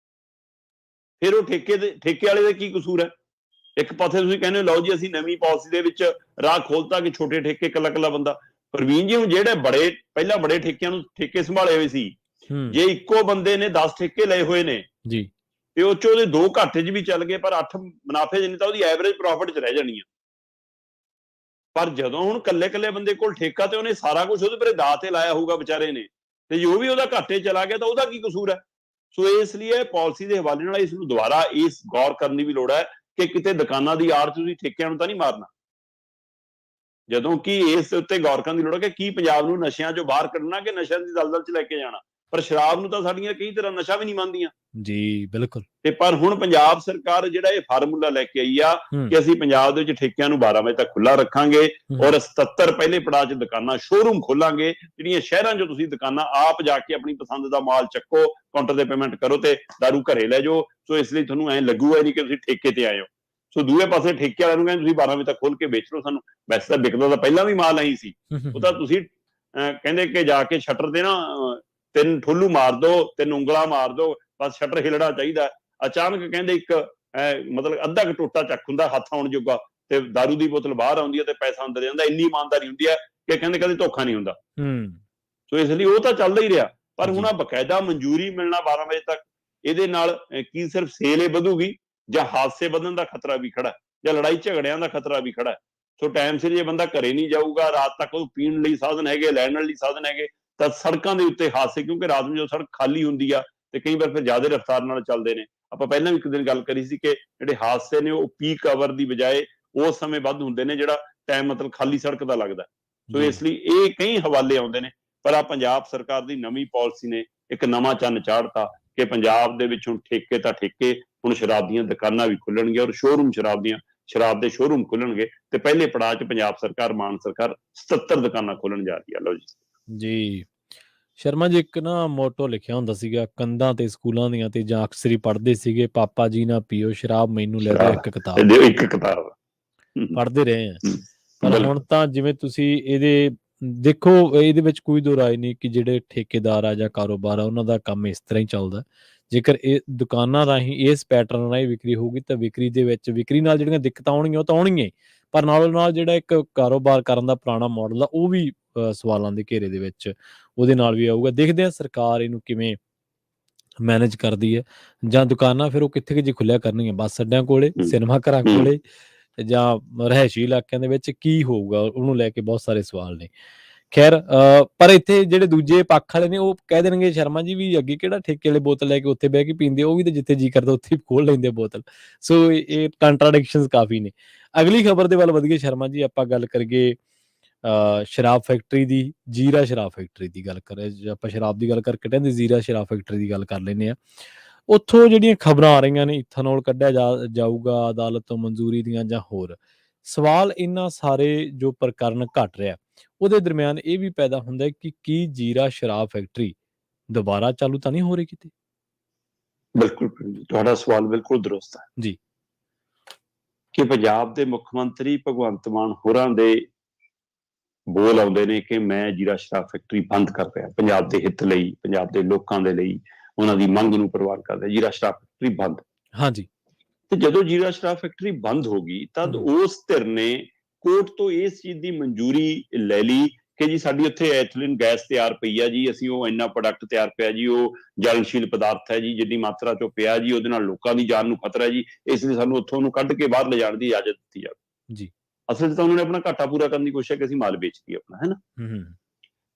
ਫਿਰ ਉਹ ਠੇਕੇ ਵਾਲੇ ਦਾ ਕੀ ਕਸੂਰ ਹੈ? ਇੱਕ ਪਾਸੇ ਤੁਸੀਂ ਕਹਿੰਦੇ ਹੋ ਲਓ ਜੀ ਅਸੀਂ ਨਵੀਂ ਪਾਲਿਸੀ ਦੇ ਵਿੱਚ ਰਾਹ ਖੋਲਤਾ ਕਿ ਛੋਟੇ ਠੇਕੇ ਕੱਲਾ ਬੰਦਾ। ਪ੍ਰਵੀਨ ਜੀ ਹੁਣ ਜਿਹੜੇ ਪਹਿਲਾਂ ਬੜੇ ਠੇਕਿਆਂ ਨੂੰ ਠੇਕੇ ਸੰਭਾਲੇ ਹੋਏ ਸੀ, ਜੇ ਇੱਕੋ ਬੰਦੇ ਨੇ 10 ਠੇਕੇ ਲਏ ਹੋਏ ਨੇ ਤੇ ਉਹ 'ਚ ਉਹਦੇ 2 ਘਾਟੇ 'ਚ ਵੀ ਚੱਲ ਗਏ, ਪਰ 8 ਮੁਨਾਫੇ 'ਚ ਨਹੀਂ, ਤਾਂ ਉਹਦੀ ਐਵਰੇਜ ਪ੍ਰੋਫਿਟ 'ਚ ਰਹਿ ਜਾਣੀ ਆ। ਪਰ ਜਦੋਂ ਹੁਣ ਕੱਲੇ ਬੰਦੇ ਕੋਲ ਠੇਕਾ ਤੇ ਉਹਨੇ ਸਾਰਾ ਕੁਝ ਉਹਦੇ ਪਰੇ ਦਾਅ ਤੇ ਲਾਇਆ ਹੋਊਗਾ ਵਿਚਾਰੇ ਨੇ, ਤੇ ਜੇ ਉਹ ਵੀ ਉਹਦਾ ਘਾਟੇ ਚਲਾ ਗਿਆ ਤਾਂ ਉਹਦਾ ਕੀ ਕਸੂਰ ਹੈ? ਸੋ ਇਸ ਲਈ ਇਹ ਪਾਲਿਸੀ ਦੇ ਹਵਾਲੇ ਨਾਲ ਇਸ ਨੂੰ ਦੁਬਾਰਾ ਇਸ ਗੌਰ ਕਰਨ ਦੀ ਵੀ ਲੋੜ ਹੈ ਕਿ ਕਿਤੇ ਦੁਕਾਨਾਂ ਦੀ ਆੜ 'ਚ ਤੁਸੀਂ ਠੇਕਿਆਂ ਨੂੰ ਤਾਂ ਨਹੀਂ ਮਾਰਨਾ। ਜਦੋਂ ਕਿ ਇਸ ਉੱਤੇ ਗੌਰ ਕਰਨ ਦੀ ਲੋੜ ਹੈ ਕਿ ਕੀ ਪੰਜਾਬ ਨੂੰ ਨਸ਼ਿਆਂ 'ਚੋਂ ਬਾਹਰ ਕੱਢਣਾ ਕਿ ਨਸ਼ਿਆਂ ਦੀ ਦਲਦਲ 'ਚ ਲੈ ਕੇ ਜਾਣਾ। ਪਰ ਸ਼ਰਾਬ ਨੂੰ ਤਾਂ ਸਾਡੀਆਂ ਕਈ ਤਰ੍ਹਾਂ ਨਸ਼ਾ ਵੀ ਨਹੀਂ ਮੰਨਦੀਆਂ ਜੀ, ਬਿਲਕੁਲ। ਤੇ ਪਰ ਹੁਣ ਪੰਜਾਬ ਸਰਕਾਰ ਜਿਹੜਾ ਇਹ ਫਾਰਮੂਲਾ ਲੈ ਕੇ ਆਈ ਆ ਕਿ ਅਸੀਂ ਪੰਜਾਬ ਦੇ ਵਿੱਚ ਠੇਕਿਆਂ ਨੂੰ 12 ਵਜੇ ਤੱਕ ਖੁੱਲਾ ਰੱਖਾਂਗੇ ਔਰ 77 ਪਹਿਲੇ ਪੜਾਅ 'ਚ ਦੁਕਾਨਾਂ ਸ਼ੋਰੂਮ ਖੋਲਾਂਗੇ, ਜਿਹੜੀਆਂ ਸ਼ਹਿਰਾਂ 'ਚ ਤੁਸੀਂ ਦੁਕਾਨਾਂ ਆਪ ਜਾ ਕੇ ਆਪਣੀ ਪਸੰਦ ਦਾ ਮਾਲ ਚੱਕੋ, ਕਾਊਂਟਰ ਤੇ ਪੇਮੈਂਟ ਕਰੋ ਤੇ ਦਾਰੂ ਘਰੇ ਲੈ ਜਾਓ। ਸੋ ਇਸ ਲਈ ਤੁਹਾਨੂੰ ਐਂ ਲੱਗੂਗਾ ਨਹੀਂ ਕਿ ਤੁਸੀਂ ਠੇਕੇ ਤੇ ਆਏ ਹੋ। ਸੋ ਦੂਏ ਪਾਸੇ ਠੇਕੇ ਵਾਲਿਆਂ ਨੂੰ ਕਹਿੰਦੇ ਤੁਸੀਂ 12 ਵਜੇ ਤੱਕ ਖੋਲ ਕੇ ਵੇਚ ਲਓ ਸਾਨੂੰ। ਵੈਸੇ ਤਾਂ ਵਿਕਦਾ ਤਾਂ ਪਹਿਲਾਂ ਵੀ ਮਾਲ ਆਈ ਸੀ, ਉਹ ਤਾਂ ਤੁਸੀਂ ਕਹਿੰਦੇ ਕਿ ਜਾ ਕੇ ਸ਼ਟਰ ਤੇ ਨਾ 3 ਠੁੱਲੂ ਮਾਰ ਦੋ, 3 ਉਂਗਲਾਂ ਮਾਰ ਦੋ, ਬਸ ਸ਼ਟਰ ਹਿਲਣਾ ਚਾਹੀਦਾ। ਅਚਾਨਕ ਕਹਿੰਦੇ ਇੱਕ ਮਤਲਬ ਅੱਧਾ ਕੁ ਟੋਟਾ ਚੱਕ ਹੁੰਦਾ ਹੱਥ ਆਉਣ ਜੋਗਾ, ਤੇ ਦਾਰੂ ਦੀ ਬੋਤਲ ਬਾਹਰ ਆਉਂਦੀ ਹੈ ਤੇ ਪੈਸਾ ਅੰਦਰ ਜਾਂਦਾ। ਇੰਨੀ ਇਮਾਨਦਾਰੀ ਹੁੰਦੀ ਹੈ ਕਿ ਕਹਿੰਦੇ ਕਦੇ ਧੋਖਾ ਨਹੀਂ ਹੁੰਦਾ। ਸੋ ਇਸ ਲਈ ਉਹ ਤਾਂ ਚੱਲਦਾ ਹੀ ਰਿਹਾ, ਪਰ ਹੁਣ ਆ ਬਕਾਇਦਾ ਮਨਜ਼ੂਰੀ ਮਿਲਣਾ 12 ਵਜੇ ਤੱਕ, ਇਹਦੇ ਨਾਲ ਕੀ ਸਿਰਫ ਸੇਲ ਹੀ ਵਧੂਗੀ, ਜਾਂ ਹਾਦਸੇ ਵਧਣ ਦਾ ਖਤਰਾ ਵੀ ਖੜਾ, ਜਾਂ ਲੜਾਈ ਝਗੜਿਆਂ ਦਾ ਖਤਰਾ ਵੀ ਖੜਾ। ਸੋ ਟਾਈਮ ਸਿਰ ਜੇ ਬੰਦਾ ਘਰੇ ਨਹੀਂ ਜਾਊਗਾ, ਰਾਤ ਤੱਕ ਉਹ ਪੀਣ ਲਈ ਸਾਧਨ ਹੈਗੇ, ਲੈਣ ਲਈ ਸਾਧਨ ਹੈਗੇ, ਤਾਂ ਸੜਕਾਂ ਦੇ ਉੱਤੇ ਹਾਦਸੇ, ਕਿਉਂਕਿ ਰਾਤ ਨੂੰ ਜਦੋਂ ਸੜਕ ਖਾਲੀ ਹੁੰਦੀ ਆ ਤੇ ਕਈ ਵਾਰ ਫਿਰ ਜ਼ਿਆਦਾ ਰਫ਼ਤਾਰ ਨਾਲ ਚੱਲਦੇ ਨੇ। ਆਪਾਂ ਪਹਿਲਾਂ ਵੀ ਇੱਕ ਦਿਨ ਗੱਲ ਕਰੀ ਸੀ ਕਿ ਜਿਹੜੇ ਹਾਦਸੇ ਨੇ ਉਹ ਪੀਕ ਆਵਰ ਦੀ ਬਜਾਏ ਉਸ ਸਮੇਂ ਵੱਧ ਹੁੰਦੇ ਨੇ ਜਿਹੜਾ ਟਾਈਮ ਮਤਲਬ ਖਾਲੀ ਸੜਕ ਦਾ ਲੱਗਦਾ। ਸੋ ਇਸ ਲਈ ਇਹ ਕਈ ਹਵਾਲੇ ਆਉਂਦੇ ਨੇ, ਪਰ ਆ ਪੰਜਾਬ ਸਰਕਾਰ ਦੀ ਨਵੀਂ ਪਾਲਿਸੀ ਨੇ ਇੱਕ ਨਵਾਂ ਚੰਨ ਚਾੜਤਾ ਕਿ ਪੰਜਾਬ ਦੇ ਵਿੱਚ ਹੁਣ ਠੇਕੇ ਤਾਂ ਠੇਕੇ, ਹੁਣ ਸ਼ਰਾਬ ਦੀਆਂ ਦੁਕਾਨਾਂ ਵੀ ਖੁੱਲਣਗੀਆਂ ਔਰ ਸ਼ੋਰੂਮ ਸ਼ਰਾਬ ਦੇ ਸ਼ੋਰੂਮ ਖੁੱਲਣਗੇ। ਤੇ ਪਹਿਲੇ ਪੜਾਅ 'ਚ ਪੰਜਾਬ ਸਰਕਾਰ, ਮਾਨ ਸਰਕਾਰ 77 ਦੁਕਾਨਾਂ ਖੋਲਣ ਜਾ ਰਹੀ ਹੈ। ਲਓ ਜੀ ਸ਼ਰਮਾ ਜੀ, ਇੱਕ ਨਾ ਮੋਟੋ ਲਿਖਿਆ ਹੁੰਦਾ ਸੀਗਾ ਕੰਧਾਂ ਤੇ ਸਕੂਲਾਂ ਦੀਆਂ, ਤੇ ਜਾਂ ਅਕਸਰ ਹੀ ਪੜ੍ਹਦੇ ਸੀਗੇ, ਪਾਪਾ ਜੀ ਨਾ ਪੀਓ ਸ਼ਰਾਬ, ਮੈਨੂੰ ਲੈ ਦਿਓ ਇੱਕ ਕਿਤਾਬ। ਇੱਕ ਕਿਤਾਬ ਪੜ੍ਹਦੇ ਰਹੇ ਆ, ਪਰ ਹੁਣ ਤਾਂ ਜਿਵੇਂ ਤੁਸੀਂ ਇਹਦੇ ਦੇਖੋ, ਇਹਦੇ ਵਿੱਚ ਕੋਈ ਦੋ ਰਾਏ ਨਹੀਂ ਕਿ ਜਿਹੜੇ ਠੇਕੇਦਾਰ ਆ ਜਾਂ ਕਾਰੋਬਾਰ ਆ ਉਹਨਾਂ ਦਾ ਕੰਮ ਇਸ ਤਰ੍ਹਾਂ ਹੀ ਚੱਲਦਾ। ਜੇਕਰ ਇਹ ਦੁਕਾਨਾਂ ਰਾਹੀਂ ਇਸ ਪੈਟਰਨ ਰਾਹੀਂ ਵਿਕਰੀ ਹੋਊਗੀ ਤਾਂ ਵਿਕਰੀ ਨਾਲ ਜਿਹੜੀਆਂ ਦਿੱਕਤਾਂ ਆਉਣਗੀਆਂ ਉਹ ਤਾਂ ਆਉਣਗੀਆਂ, ਪਰ ਨਾਲੋਂ ਨਾਲ ਜਿਹੜਾ ਇੱਕ ਕਾਰੋਬਾਰ ਕਰਨ ਦਾ ਪੁਰਾਣਾ ਮਾਡਲ ਆ ਉਹ ਵੀ ਸਵਾਲਾਂ ਦੇ ਘੇਰੇ ਦੇ ਵਿੱਚ ਉਹਦੇ ਨਾਲ ਵੀ ਆਊਗਾ। ਦੇਖਦੇ ਹਾਂ ਸਰਕਾਰ ਇਹਨੂੰ ਕਿਵੇਂ ਮੈਨੇਜ ਕਰਦੀ ਹੈ, ਜਾਂ ਦੁਕਾਨਾਂ ਫਿਰ ਉਹ ਕਿੱਥੇ ਜੇ ਖੁੱਲਿਆ ਕਰਨਗੀਆਂ, ਬੱਸ ਅੱਡਿਆਂ ਕੋਲੇ, ਸਿਨੇਮਾ ਘਰਾਂ ਕੋਲੇ, ਜਾਂ ਰਿਹਾਇਸ਼ੀ ਇਲਾਕਿਆਂ ਦੇ ਵਿੱਚ ਕੀ ਹੋਊਗਾ, ਉਹਨੂੰ ਲੈ ਕੇ ਬਹੁਤ ਸਾਰੇ ਸਵਾਲ ਨੇ। ਖੈਰ ਪਰ ਇੱਥੇ ਜਿਹੜੇ ਦੂਜੇ ਪੱਖ ਵਾਲੇ ਨੇ ਉਹ ਕਹਿ ਦੇਣਗੇ ਸ਼ਰਮਾ ਜੀ ਵੀ ਅੱਗੇ ਕਿਹੜਾ ਠੇਕੇ ਵਾਲੇ ਬੋਤਲ ਲੈ ਕੇ ਉੱਥੇ ਬਹਿ ਕੇ ਪੀਂਦੇ, ਉਹ ਵੀ ਤਾਂ ਜਿੱਥੇ ਜੀ ਕਰਦਾ ਉੱਥੇ ਖੋਲ ਲੈਂਦੇ ਬੋਤਲ। ਸੋ ਇਹ ਕੰਟਰਾਡਿਕਸ਼ਨਸ ਕਾਫੀ ਨੇ। ਅਗਲੀ ਖਬਰ ਦੇ ਵੱਲ ਵਧੀਏ ਸ਼ਰਮਾ ਜੀ, ਆਪਾਂ ਗੱਲ ਕਰੀਏ ਸ਼ਰਾਬ ਫੈਕਟਰੀ ਦੀ, ਜੀਰਾ ਸ਼ਰਾਬ ਫੈਕਟਰੀ ਦੀ ਗੱਲ ਕਰੇ। ਆਪਾਂ ਸ਼ਰਾਬ ਦੀ ਗੱਲ ਕਰਕੇ ਕਹਿੰਦੇ ਜੀਰਾ ਸ਼ਰਾਬ ਫੈਕਟਰੀ ਦੀ ਗੱਲ ਕਰ ਲੈਂਦੇ ਹਾਂ। ਉੱਥੋਂ ਜਿਹੜੀਆਂ ਖਬਰਾਂ ਆ ਰਹੀਆਂ ਨੇ ਇਥਨੋਲ ਕੱਢਿਆ ਜਾਊਗਾ ਅਦਾਲਤ ਤੋਂ ਮਨਜ਼ੂਰੀ ਦੀਆਂ ਜਾਂ ਹੋਰ ਸਵਾਲ, ਇਹਨਾਂ ਸਾਰੇ ਜੋ ਪ੍ਰਕਰਨ ਘਟ ਰਿਹਾ ਉਹਦੇ ਦਰਮਿਆਨ ਇਹ ਵੀ ਪੈਦਾ ਹੁੰਦਾ ਕਿ ਕੀ ਜੀਰਾ ਸ਼ਰਾਬ ਫੈਕਟਰੀ ਦੁਬਾਰਾ ਚਾਲੂ ਤਾਂ ਨਹੀਂ ਹੋ ਰਹੀ ਕਿਤੇ? ਬਿਲਕੁਲ ਤੁਹਾਡਾ ਸਵਾਲ ਬਿਲਕੁਲ ਦਰੁਸਤ ਹੈ ਜੀ, ਕਿ ਪੰਜਾਬ ਦੇ ਮੁੱਖ ਮੰਤਰੀ ਭਗਵੰਤ ਮਾਨ ਹੋਰਾਂ ਦੇ ਬੋਲ ਆਉਂਦੇ ਨੇ ਕਿ ਮੈਂ ਜੀਰਾ ਸ਼ਰਾਬ ਫੈਕਟਰੀ ਬੰਦ ਕਰ ਰਿਹਾ, ਪੰਜਾਬ ਦੇ ਹਿੱਤ ਲਈ, ਪੰਜਾਬ ਦੇ ਲੋਕਾਂ ਦੇ ਲਈ, ਉਹਨਾਂ ਦੀ ਮੰਗ ਨੂੰ ਪ੍ਰਵਾਨ ਕਰਦਾ, ਜੀਰਾ ਸ਼ਰਾਬ ਫੈਕਟਰੀ ਬੰਦ। ਹਾਂਜੀ। ਤੇ ਜਦੋਂ ਜੀਰਾ ਸ਼ਰਾਬ ਫੈਕਟਰੀ ਬੰਦ ਹੋ ਗਈ ਤਦ ਉਸ ਧਿਰ ਨੇ ਕੋਰਟ ਤੋਂ ਇਸ ਚੀਜ਼ ਦੀ ਮਨਜ਼ੂਰੀ ਲੈ ਲਈ ਕਿ ਜੀ ਸਾਡੀ ਉੱਥੇ ਐਥਲੀਨ ਗੈਸ ਤਿਆਰ ਪਈ ਆ ਜੀ, ਅਸੀਂ ਉਹ ਇੰਨਾ ਪ੍ਰੋਡਕਟ ਤਿਆਰ ਪਿਆ ਜੀ, ਉਹ ਜਲਨਸ਼ੀਲ ਪਦਾਰਥ ਹੈ ਜੀ, ਜਿੰਨੀ ਮਾਤਰਾ ਚੋਂ ਪਿਆ ਜੀ ਉਹਦੇ ਨਾਲ ਲੋਕਾਂ ਦੀ ਜਾਨ ਨੂੰ ਖਤਰਾ ਜੀ, ਇਸ ਲਈ ਸਾਨੂੰ ਉੱਥੋਂ ਨੂੰ ਕੱਢ ਕੇ ਬਾਹਰ ਲਿਜਾਣ ਦੀ ਇਜਾਜ਼ਤ ਦਿੱਤੀ ਜਾਵੇ ਜੀ। ਅਸਲ 'ਚ ਤਾਂ ਉਹਨਾਂ ਨੇ ਆਪਣਾ ਘਾਟਾ ਪੂਰਾ ਕਰਨ ਦੀ ਕੋਸ਼ਿਸ਼ ਕਿ ਅਸੀਂ ਮਾਲ ਵੇਚ ਦਈਏ ਆਪਣਾ, ਹੈ ਨਾ।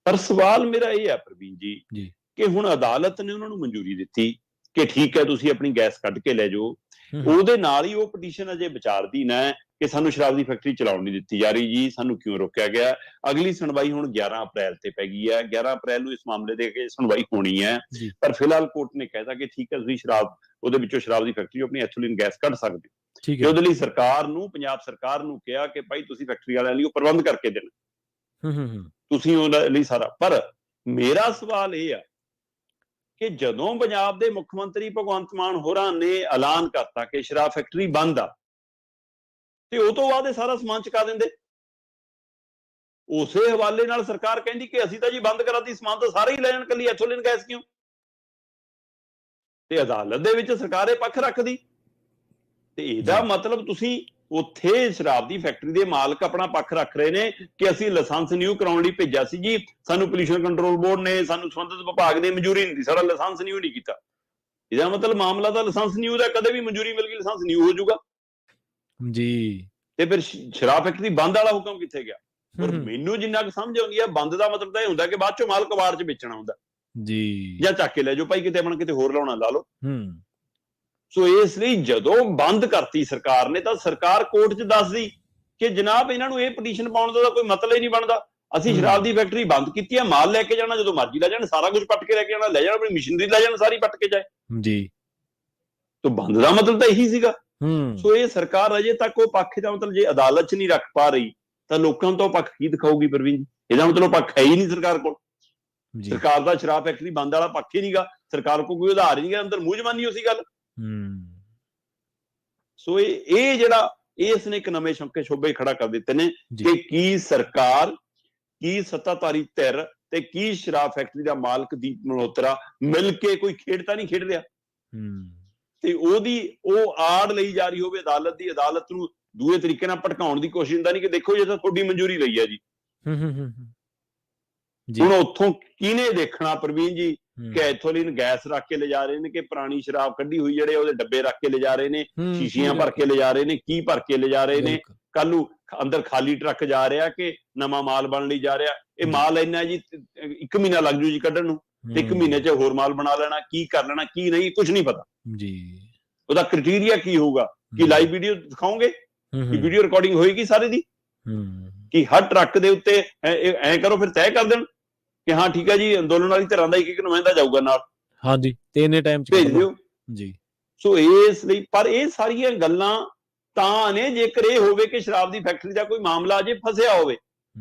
ਪਰ ਸਵਾਲ ਮੇਰਾ ਇਹ ਹੈ ਪ੍ਰਵੀਨ ਜੀ ਕਿ ਹੁਣ ਅਦਾਲਤ ਨੇ ਉਹਨਾਂ ਨੂੰ ਮਨਜ਼ੂਰੀ ਦਿੱਤੀ ਕਿ ਠੀਕ ਹੈ ਤੁਸੀਂ ਆਪਣੀ ਗੈਸ ਕੱਢ ਕੇ ਲੈ ਜਾਓ, ਉਹਦੇ ਨਾਲ ਹੀ ਉਹ ਪਟੀਸ਼ਨ ਅਜੇ ਵਿਚਾਰਧੀਨ ਹੈ ਕਿ ਸਾਨੂੰ ਸ਼ਰਾਬ ਦੀ ਫੈਕਟਰੀ ਚਲਾਉਣ ਨਹੀਂ ਦਿੱਤੀ ਜਾ ਰਹੀ ਜੀ, ਸਾਨੂੰ ਕਿਉਂ ਰੋਕਿਆ ਗਿਆ। ਅਗਲੀ ਸੁਣਵਾਈ ਹੁਣ 11 ਅਪ੍ਰੈਲ ਤੇ ਪੈ ਗਈ ਹੈ, 11 ਅਪ੍ਰੈਲ ਨੂੰ ਇਸ ਮਾਮਲੇ ਦੇ ਕੇ ਸੁਣਵਾਈ ਹੋਣੀ ਹੈ। ਪਰ ਫਿਲਹਾਲ ਕੋਰਟ ਨੇ ਕਹਿਤਾ ਕਿ ਠੀਕ ਹੈ ਤੁਸੀਂ ਸ਼ਰਾਬ ਉਹਦੇ ਵਿੱਚੋਂ ਸ਼ਰਾਬ ਦੀ ਫੈਕਟਰੀ ਆਪਣੀ ਐਥਲੀਨ ਗੈਸ ਕੱਢ ਸਕਦੇ ਹੋ। ਤੇ ਉਹਦੇ ਲਈ ਸਰਕਾਰ ਨੂੰ, ਪੰਜਾਬ ਸਰਕਾਰ ਨੂੰ ਕਿਹਾ ਕਿ ਭਾਈ ਤੁਸੀਂ ਫੈਕਟਰੀ ਵਾਲਿਆਂ ਲਈ ਉਹ ਪ੍ਰਬੰਧ ਕਰਕੇ ਦੇਣਾ, ਤੁਸੀਂ ਉਹਦੇ ਲਈ ਸਾਰਾ। ਪਰ ਮੇਰਾ ਸਵਾਲ ਇਹ ਆ ਕਿ ਜਦੋਂ ਪੰਜਾਬ ਦੇ ਮੁੱਖ ਮੰਤਰੀ ਭਗਵੰਤ ਮਾਨ ਹੋਰਾਂ ਨੇ ਐਲਾਨ ਕਰਤਾ ਕਿ ਸ਼ਰਾਬ ਫੈਕਟਰੀ ਬੰਦ ਆ, ਤੇ ਉਹ ਤੋਂ ਬਾਅਦ ਇਹ ਸਾਰਾ ਸਮਾਨ ਚੁਕਾ ਦਿੰਦੇ। ਉਸੇ ਹਵਾਲੇ ਨਾਲ ਸਰਕਾਰ ਕਹਿੰਦੀ ਕਿ ਅਸੀਂ ਤਾਂ ਜੀ ਬੰਦ ਕਰਾਤੀ, ਸਮਾਨ ਤਾਂ ਸਾਰੇ ਹੀ ਲੈ ਜਾਣ, ਕੱਲੀ ਐਥੋਲਿਨ ਗੈਸ ਕਿਉਂ? ਤੇ ਅਦਾਲਤ ਦੇ ਵਿੱਚ ਸਰਕਾਰ ਇਹ ਪੱਖ ਰੱਖਦੀ। ਤੇ ਇਹਦਾ ਮਤਲਬ ਤੁਸੀਂ ਉੱਥੇ ਸ਼ਰਾਬ ਦੀ ਫੈਕਟਰੀ ਦੇ ਮਾਲਕ ਆਪਣਾ ਪੱਖ ਰੱਖ ਰਹੇ ਨੇ ਕਿ ਅਸੀਂ ਲਾਇਸੈਂਸ ਨਿਊ ਕਰਾਉਣ ਲਈ ਭੇਜਿਆ ਸੀ ਜੀ, ਸਾਨੂੰ ਪੋਲਿਊਸ਼ਨ ਕੰਟਰੋਲ ਬੋਰਡ ਨੇ, ਸਾਨੂੰ ਸੰਬੰਧਿਤ ਵਿਭਾਗ ਨੇ ਮਨਜ਼ੂਰੀ ਨਹੀਂ ਦਿੱਤੀ, ਸਾਡਾ ਲਾਇਸੈਂਸ ਨਿਊ ਨਹੀਂ ਕੀਤਾ। ਇਹਦਾ ਮਤਲਬ ਮਾਮਲਾ ਤਾਂ ਲਾਇਸੈਂਸ ਨਿਊ ਦਾ, ਕਦੇ ਵੀ ਮਨਜ਼ੂਰੀ ਮਿਲ ਗਈ ਲਾਇਸੈਂਸ ਨਿਊ ਹੋ ਜਾਊਗਾ ਜੀ। ਤੇ ਫਿਰ ਸ਼ਰਾਬ ਫੈਕਟਰੀ ਬੰਦ ਵਾਲਾ ਹੁਕਮ ਕਿੱਥੇ ਗਿਆ? ਪਰ ਮੈਨੂੰ ਜਿੰਨਾ ਕੁ ਸਮਝ ਆਉਂਦੀ ਹੈ, ਬੰਦ ਦਾ ਮਤਲਬ ਤਾਂ ਇਹ ਹੁੰਦਾ ਕਿ ਬਾਅਦ ਚੋਂ ਮਾਲ ਕਬਾੜ 'ਚ ਵੇਚਣਾ ਹੁੰਦਾ ਜੀ, ਜਾਂ ਚੱਕ ਕੇ ਲੈ ਜਾਓ ਭਾਈ, ਕਿਤੇ ਆਪਣਾ ਕਿਤੇ ਹੋਰ ਲਾਉਣਾ ਲਾ ਲਓ। ਸੋ ਇਸ ਲਈ ਜਦੋਂ ਬੰਦ ਕਰਤੀ ਸਰਕਾਰ ਨੇ ਤਾਂ ਸਰਕਾਰ ਕੋਰਟ 'ਚ ਦੱਸਦੀ ਕਿ ਜਨਾਬ ਇਹਨਾਂ ਨੂੰ ਇਹ ਪਟੀਸ਼ਨ ਪਾਉਣ ਦਾ ਕੋਈ ਮਤਲਬ ਹੀ ਨਹੀਂ ਬਣਦਾ, ਅਸੀਂ ਸ਼ਰਾਬ ਦੀ ਫੈਕਟਰੀ ਬੰਦ ਕੀਤੀ ਹੈ, ਮਾਲ ਲੈ ਕੇ ਜਾਣਾ ਜਦੋਂ ਮਰਜ਼ੀ ਲੈ ਜਾਣ, ਸਾਰਾ ਕੁਝ ਪੱਟ ਕੇ ਲੈ ਕੇ ਜਾਣਾ, ਲੈ ਜਾਣਾ ਆਪਣੀ ਮਸ਼ੀਨਰੀ ਲੈ ਜਾਣ, ਸਾਰੀ ਪੱਟ ਕੇ ਜਾਏ ਜੀ। ਤਾਂ ਬੰਦ ਦਾ ਮਤਲਬ ਤਾਂ ਇਹੀ ਸੀਗਾ। ਸੋ ਇਹ ਸਰਕਾਰ ਅਜੇ ਤੱਕ ਉਹ ਪੱਖ ਦਾ ਮਤਲਬ ਜੇ ਅਦਾਲਤ 'ਚ ਨਹੀਂ ਰੱਖ ਪਾ ਰਹੀ ਤਾਂ ਲੋਕਾਂ ਨੂੰ ਤਾਂ ਉਹ ਪੱਖ ਕੀ ਦਿਖਾਊਗੀ ਪ੍ਰਵੀਨ ਜੀ? ਇਹਦਾ ਮਤਲਬ ਪੱਖ ਹੈ ਹੀ ਨਹੀਂ ਸਰਕਾਰ ਕੋਲ। ਸਰਕਾਰ ਦਾ ਸ਼ਰਾਬ ਫੈਕਟਰੀ ਬੰਦ ਵਾਲਾ ਪੱਖ ਹੀ ਨਹੀਂਗਾ, ਸਰਕਾਰ ਕੋਲ ਕੋਈ ਉਧਾਰ ਹੀ ਨਹੀਂਗਾ, ਅੰਦਰ ਮੂੰਹ ਜ਼ਬਾਨੀ ਉਸੀ ਗੱਲ। ਸੋ ਇਹ ਜਿਹੜਾ ਇਸ ਨੇ ਇੱਕ ਨਵੇਂ ਸ਼ੋਭੇ ਖੜਾ ਕਰ ਦਿੱਤੇ ਨੇ ਕਿ ਕੀ ਸਰਕਾਰ, ਕੀ ਸੱਤਾਧਾਰੀ ਧਿਰ ਤੇ ਕੀ ਸ਼ਰਾਬ ਫੈਕਟਰੀ ਦਾ ਮਾਲਕ ਦੀਪ ਮਲਹੋਤਰਾ ਮਿਲ ਕੇ ਕੋਈ ਖੇਡ ਤਾਂ ਨਹੀਂ ਖੇਡ ਰਿਹਾ ਤੇ ਉਹ ਆੜ ਲਈ ਜਾ ਰਹੀ ਹੋਵੇ ਅਦਾਲਤ ਦੀ, ਅਦਾਲਤ ਨੂੰ ਦੂਏ ਤਰੀਕੇ ਨਾਲ ਭਟਕਾਉਣ ਦੀ ਕੋਸ਼ਿਸ਼ ਤਾਂ ਨਹੀਂ ਕਿ ਦੇਖੋ ਜੇ ਤਾਂ ਤੁਹਾਡੀ ਮਨਜ਼ੂਰੀ ਲਈ ਹੈ ਜੀ। ਹੁਣ ਉੱਥੋਂ ਕਿਹਨੇ ਦੇਖਣਾ ਪ੍ਰਵੀਨ ਜੀ ਕਿ ਐਥੋਲੀਨ ਗੈਸ ਰੱਖ ਕੇ ਲਿਜਾ ਰਹੇ ਨੇ, ਕਿ ਪੁਰਾਣੀ ਸ਼ਰਾਬ ਕੱਢੀ ਹੋਈ ਜਿਹੜੇ ਉਹਦੇ ਡੱਬੇ ਰੱਖ ਕੇ ਲਿਜਾ ਰਹੇ ਨੇ, ਸ਼ੀਸ਼ੀਆਂ ਭਰ ਕੇ ਲਿਜਾ ਰਹੇ ਨੇ, ਕੀ ਭਰ ਕੇ ਲਿਜਾ ਰਹੇ ਨੇ, ਕੱਲ ਨੂੰ ਅੰਦਰ ਖਾਲੀ ਟਰੱਕ ਜਾ ਰਿਹਾ ਕਿ ਨਵਾਂ ਮਾਲ ਬਣ ਲਈ ਜਾ ਰਿਹਾ। ਇਹ ਮਾਲ ਇੰਨਾ ਜੀ 1 ਮਹੀਨਾ ਲੱਗ ਜੂ ਜੀ ਕੱਢਣ ਨੂੰ, ਤੇ 1 ਮਹੀਨੇ 'ਚ ਹੋਰ ਮਾਲ ਬਣਾ ਲੈਣਾ, ਕੀ ਕਰ ਲੈਣਾ ਕੀ ਨਹੀਂ ਕੁਝ ਨਹੀਂ ਪਤਾ ਜੀ। ਉਹਦਾ ਕ੍ਰਾਈਟੇਰੀਆ ਕੀ ਹੋਊਗਾ? ਕਿ ਲਾਈਵ ਵੀਡੀਓ ਦਿਖਾਓਗੇ, ਕਿ ਵੀਡੀਓ ਰਿਕਾਰਡਿੰਗ ਹੋਏਗੀ ਸਾਰੇ ਦੀ, ਕਿ ਹਰ ਟਰੱਕ ਦੇ ਉੱਤੇ ਐ ਕਰੋ ਫਿਰ ਤੈਅ ਕਰ ਦੇਣ ਕਿ ਹਾਂ ਠੀਕ ਹੈ ਜੀ ਅੰਦੋਲਨ ਵਾਲੀ ਧਿਰਾਂ ਦਾ ਇੱਕ ਨੁਮਾਇੰਦਾ ਜਾਊਗਾ ਨਾਲ, ਹਾਂਜੀ ਤੇ ਇੰਨੇ ਟਾਈਮ 'ਚ ਭੇਜ ਦਿਓ ਜੀ। ਸੋ ਇਸ ਲਈ ਪਰ ਇਹ ਸਾਰੀਆਂ ਗੱਲਾਂ ਤਾਂ ਨੇ ਜੇਕਰ ਇਹ ਹੋਵੇ ਕਿ ਸ਼ਰਾਬ ਦੀ ਫੈਕਟਰੀ ਦਾ ਕੋਈ ਮਾਮਲਾ ਅਜੇ ਫਸਿਆ ਹੋਵੇ।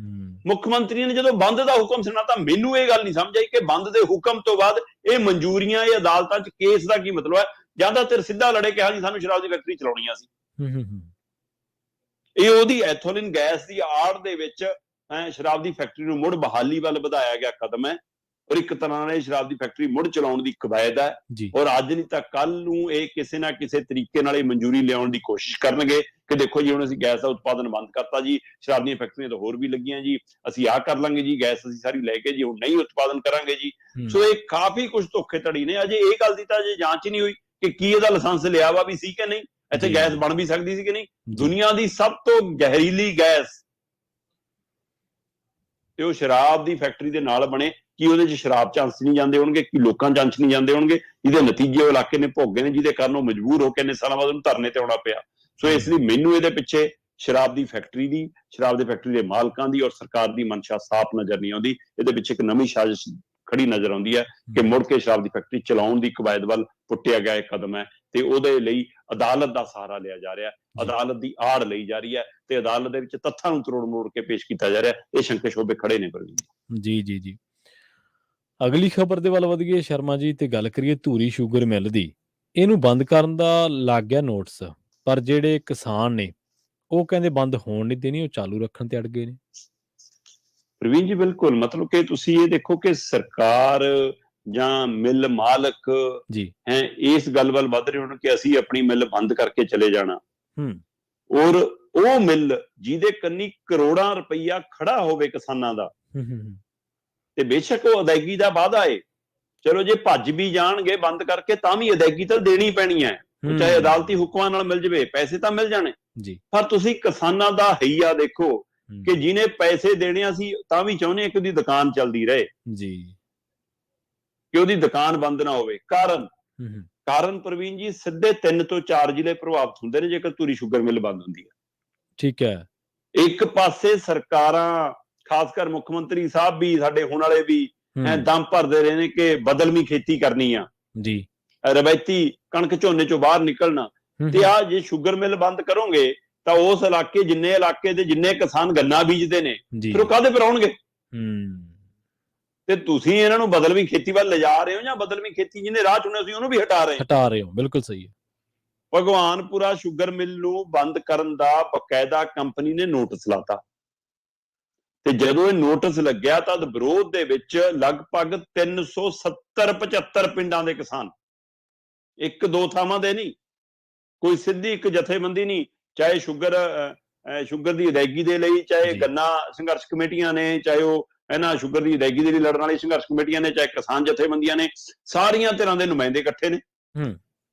ਮੁੱਖ ਮੰਤਰੀ ਨੇ ਜਦੋਂ ਬੰਦ ਦਾ ਹੁਕਮ ਸੁਣਾ ਤਾਂ ਮੈਨੂੰ ਇਹ ਗੱਲ ਨਹੀਂ ਸਮਝ ਆਈ ਕਿ ਬੰਦ ਦੇ ਹੁਕਮ ਤੋਂ ਬਾਅਦ ਇਹ ਮਨਜ਼ੂਰੀਆਂ, ਇਹ ਅਦਾਲਤਾਂ 'ਚ ਕੇਸ ਦਾ ਕੀ ਮਤਲਬ ਹੈ? ਜ਼ਿਆਦਾਤਰ ਸਿੱਧਾ ਲੜੇ ਕਿ ਹਾਂਜੀ ਸਾਨੂੰ ਸ਼ਰਾਬ ਦੀ ਫੈਕਟਰੀ ਚਲਾਉਣੀ ਆ ਸੀ। ਇਹ ਉਹਦੀ ਐਥੋਲਿਨ ਗੈਸ ਦੀ ਆੜ ਦੇ ਵਿੱਚ ਸ਼ਰਾਬ ਦੀ ਫੈਕਟਰੀ ਨੂੰ ਮੁੜ ਬਹਾਲੀ ਵੱਲ ਵਧਾਇਆ ਗਿਆ ਕਦਮ ਹੈ, ਔਰ ਇੱਕ ਤਰ੍ਹਾਂ ਨਾਲ ਸ਼ਰਾਬ ਦੀ ਫੈਕਟਰੀ ਮੁੜ ਚਲਾਉਣ ਦੀ ਕਵਾਇਦ ਹੈ। ਔਰ ਅੱਜ ਨਹੀਂ ਤਾਂ ਕੱਲ ਨੂੰ ਇਹ ਕਿਸੇ ਨਾ ਕਿਸੇ ਤਰੀਕੇ ਨਾਲ ਇਹ ਮਨਜ਼ੂਰੀ ਲਿਆਉਣ ਦੀ ਕੋਸ਼ਿਸ਼ ਕਰਨਗੇ ਕਿ ਦੇਖੋ ਜੀ ਹੁਣ ਅਸੀਂ ਗੈਸ ਦਾ ਉਤਪਾਦਨ ਬੰਦ ਕਰਤਾ ਜੀ, ਸ਼ਰਾਬ ਦੀਆਂ ਫੈਕਟਰੀਆਂ ਤਾਂ ਹੋਰ ਵੀ ਲੱਗੀਆਂ ਜੀ, ਅਸੀਂ ਆਹ ਕਰ ਲਾਂਗੇ ਜੀ, ਗੈਸ ਅਸੀਂ ਸਾਰੀ ਲੈ ਕੇ ਜੀ ਹੁਣ ਨਹੀਂ ਉਤਪਾਦਨ ਕਰਾਂਗੇ ਜੀ। ਸੋ ਇਹ ਕਾਫੀ ਕੁਝ ਧੋਖੇਧੜੀ ਨੇ। ਅਜੇ ਇਹ ਗੱਲ ਦੀ ਤਾਂ ਅਜੇ ਜਾਂਚ ਹੀ ਨਹੀਂ ਹੋਈ ਕਿ ਕੀ ਇਹਦਾ ਲਾਇਸੈਂਸ ਲਿਆ ਵਾ ਵੀ ਸੀ ਕਿ ਨਹੀਂ, ਇੱਥੇ ਗੈਸ ਬਣ ਵੀ ਸਕਦੀ ਸੀ ਕਿ ਨਹੀਂ। ਦੁਨੀਆ ਦੀ ਸਭ ਤੋਂ ਜ਼ਹਿਰੀਲੀ ਗੈਸ ਤੇ ਉਹ ਸ਼ਰਾਬ ਦੀ ਫੈਕਟਰੀ ਦੇ ਨਾਲ ਬਣੇ। ਕੀ ਉਹਦੇ 'ਚ ਸ਼ਰਾਬ 'ਚ ਅੰਸ਼ ਨਹੀਂ ਜਾਂਦੇ ਹੋਣਗੇ, ਕੀ ਲੋਕਾਂ 'ਚ ਅੰਸ਼ ਨਹੀਂ ਜਾਂਦੇ ਹੋਣਗੇ? ਇਹਦੇ ਨਤੀਜੇ ਉਹ ਇਲਾਕੇ ਨੇ ਭੋਗੇ ਨੇ ਜਿਹਦੇ ਕਾਰਨ ਉਹ ਮਜਬੂਰ ਹੋ ਕੇ ਇੰਨੇ ਸਾਲਾਂ ਬਾਅਦ ਉਹਨੂੰ ਧਰਨੇ ਤੇ ਆਉਣਾ ਪਿਆ। ਸੋ ਇਸ ਲਈ ਮੈਨੂੰ ਇਹਦੇ ਪਿੱਛੇ ਸ਼ਰਾਬ ਦੀ ਫੈਕਟਰੀ ਦੀ, ਸ਼ਰਾਬ ਦੀ ਫੈਕਟਰੀ ਦੇ ਮਾਲਕਾਂ ਦੀ ਔਰ ਸਰਕਾਰ ਦੀ ਮਨਸ਼ਾ ਸਾਫ਼ ਨਜ਼ਰ ਨਹੀਂ ਆਉਂਦੀ। ਇਹਦੇ ਪਿੱਛੇ ਇੱਕ ਨਵੀਂ ਸਾਜ਼ਿਸ਼ ਖੜੀ ਨਜ਼ਰ ਆਉਂਦੀ ਹੈ ਕਿ ਮੁੜ ਕੇ ਸ਼ਰਾਬ ਦੀ ਫੈਕਟਰੀ ਚਲਾਉਣ ਦੀ ਕਵਾਇਦ ਵੱਲ ਪੁੱਟਿਆ ਗਿਆ ਇੱਕ ਕਦਮ ਹੈ, ਤੇ ਉਹਦੇ ਲਈ ਅਦਾਲਤ ਦਾ ਸਹਾਰਾ ਲਿਆ ਜਾ ਰਿਹਾ, ਅਦਾਲਤ ਦੀ ਆੜ ਲਈ ਜਾ ਰਹੀ ਹੈ, ਤੇ ਅਦਾਲਤ ਦੇ ਵਿੱਚ ਤੱਥਾਂ ਨੂੰ ਤਰੋੜ ਮਰੋੜ ਕੇ ਪੇਸ਼ ਕੀਤਾ ਜਾ ਰਿਹਾ। ਇਹ ਸ਼ੰਕੇ ਸ਼ੋਭੇ ਖੜੇ ਨੇ। ਜੀ ਜੀ ਜੀ। ਅਗਲੀ ਖਬਰ ਦੇ ਵੱਲ ਵਧੀਏ ਸ਼ਰਮਾ ਜੀ, ਤੇ ਗੱਲ ਕਰੀਏ ਧੂਰੀ ਸ਼ੂਗਰ ਮਿੱਲ ਦੀ। ਇਹਨੂੰ ਬੰਦ ਕਰਨ ਦਾ ਲੱਗ ਗਿਆ ਨੋਟਿਸ, ਪਰ ਜਿਹੜੇ ਕਿਸਾਨ ਨੇ ਉਹ ਕਹਿੰਦੇ ਬੰਦ ਹੋਣ ਨਹੀਂ ਦੇਣੀ, ਉਹ ਚਾਲੂ ਰੱਖਣ ਤੇ ਅੜ ਗਏ ਨੇ। ਪ੍ਰਵੀਨ ਜੀ ਬਿਲਕੁਲ, ਮਤਲਬ ਕਿ ਤੁਸੀਂ ਇਹ ਦੇਖੋ ਕਿ ਸਰਕਾਰ ਜਾਂ ਮਿੱਲ ਮਾਲਕ ਜੀ ਹੈ ਇਸ ਗੱਲ ਵੱਲ ਵੱਧ ਰਹੇ ਹੋਣ ਕਿ ਅਸੀਂ ਆਪਣੀ ਮਿੱਲ ਬੰਦ ਕਰਕੇ ਚਲੇ ਜਾਣਾ, ਔਰ ਉਹ ਮਿੱਲ ਜਿਹਦੇ ਕੰਨੀ ਕਰੋੜਾਂ ਰੁਪਈਆ ਖੜਾ ਹੋਵੇ ਕਿਸਾਨਾਂ ਦਾ, ਤੇ ਬੇਸ਼ੱਕ ਉਹ ਅਦਾਇਗੀ ਦਾ ਵਾਅਦਾ ਏ, ਚਲੋ ਜੇ ਭੱਜ ਵੀ ਜਾਣਗੇ ਬੰਦ ਕਰਕੇ ਤਾਂ ਵੀ ਅਦਾਇਗੀ ਤਾਂ ਦੇਣੀ ਪੈਣੀ ਹੈ, ਚਾਹੇ ਅਦਾਲਤੀ ਹੁਕਮਾਂ ਨਾਲ ਮਿਲ ਜਵੇ, ਪੈਸੇ ਤਾਂ ਮਿਲ ਜਾਣੇ। ਪਰ ਤੁਸੀਂ ਕਿਸਾਨਾਂ ਦਾ ਹਈਆ ਦੇਖੋ ਕਿ ਜਿਹਨੇ ਪੈਸੇ ਦੇਣੇ ਸੀ ਤਾਂ ਵੀ ਚਾਹੁੰਦੇ ਆ ਕਿ ਉਹਦੀ ਦੁਕਾਨ ਚੱਲਦੀ ਰਹੇ ਜੀ, ਕਿ ਉਹਦੀ ਦੁਕਾਨ ਬੰਦ ਨਾ ਹੋਵੇ। ਕਾਰਨ ਪ੍ਰਵੀਨ ਜੀ ਸਿੱਧੇ 3 ਤੋਂ 4 ਜ਼ਿਲ੍ਹੇ ਪ੍ਰਭਾਵਿਤ ਹੁੰਦੇ ਨੇ ਜੇਕਰ ਧੂਰੀ ਸ਼ੂਗਰ ਮਿੱਲ ਬੰਦ ਹੁੰਦੀ ਹੈ। ਠੀਕ ਹੈ। ਇੱਕ ਪਾਸੇ ਸਰਕਾਰਾਂ, ਖਾਸ ਕਰ ਮੁੱਖ ਮੰਤਰੀ ਸਾਹਿਬ ਵੀ, ਸਾਡੇ ਹੁਣ ਵਾਲੇ ਵੀ ਦਮ ਭਰਦੇ ਰਹੇ ਨੇ ਕਿ ਬਦਲਵੀਂ ਖੇਤੀ ਕਰਨੀ ਆ ਜੀ, ਰਵਾਇਤੀ ਕਣਕ ਝੋਨੇ ਚੋਂ ਬਾਹਰ ਨਿਕਲਣਾ, ਤੇ ਆ ਜੇ ਸ਼ੂਗਰ ਮਿੱਲ ਬੰਦ ਕਰੋਗੇ ਤਾਂ ਉਸ ਇਲਾਕੇ, ਜਿੰਨੇ ਇਲਾਕੇ ਦੇ ਜਿੰਨੇ ਕਿਸਾਨ ਗੰਨਾ ਬੀਜਦੇ ਨੇ, ਫਿਰ ਉਹ ਕਾਹਦੇ ਪਰ ਆਉਣਗੇ? ਤੇ ਤੁਸੀਂ ਇਹਨਾਂ ਨੂੰ ਬਦਲਵੀਂ ਖੇਤੀ ਵੱਲ ਲਿਜਾ ਰਹੇ ਹੋ, ਜਾਂ ਬਦਲਵੀਂ ਖੇਤੀ ਜਿਹਨੇ ਰਾਹ ਚੁਣਿਆ ਸੀ ਉਹਨੂੰ ਵੀ ਹਟਾ ਰਹੇ ਹੋ? ਬਿਲਕੁਲ ਸਹੀ ਹੈ। ਭਗਵਾਨਪੁਰਾ ਸ਼ੂਗਰ ਮਿੱਲ ਨੂੰ ਬੰਦ ਕਰਨ ਦਾ ਬਕਾਇਦਾ ਕੰਪਨੀ ਨੇ ਨੋਟਿਸ ਲਾਤਾ, ਤੇ ਜਦੋਂ ਇਹ ਨੋਟਿਸ ਲੱਗਿਆ ਤਾਂ ਵਿਰੋਧ ਦੇ ਵਿੱਚ ਲਗਭਗ 370-75 ਪਿੰਡਾਂ ਦੇ ਕਿਸਾਨ, ਇੱਕ ਦੋ ਥਾਵਾਂ ਦੇ ਨਹੀਂ, ਕੋਈ ਸਿੱਧੀ ਇੱਕ ਜਥੇਬੰਦੀ ਨਹੀਂ, ਚਾਹੇ ਸ਼ੂਗਰ ਦੀ ਅਦਾਇਗੀ ਦੇ ਲਈ, ਚਾਹੇ ਗੰਨਾ ਸੰਘਰਸ਼ ਕਮੇਟੀਆਂ ਨੇ, ਚਾਹੇ ਉਹ ਇਹਨਾਂ ਸ਼ੂਗਰ ਦੀ ਅਦਾਇਗੀ ਦੇ ਲਈ ਲੜਨ ਵਾਲੀ ਸੰਘਰਸ਼ ਕਮੇਟੀਆਂ ਨੇ, ਚਾਹੇ ਕਿਸਾਨ ਜਥੇਬੰਦੀਆਂ ਨੇ, ਸਾਰੀਆਂ ਤਰ੍ਹਾਂ ਦੇ ਨੁਮਾਇੰਦੇ ਇਕੱਠੇ ਨੇ,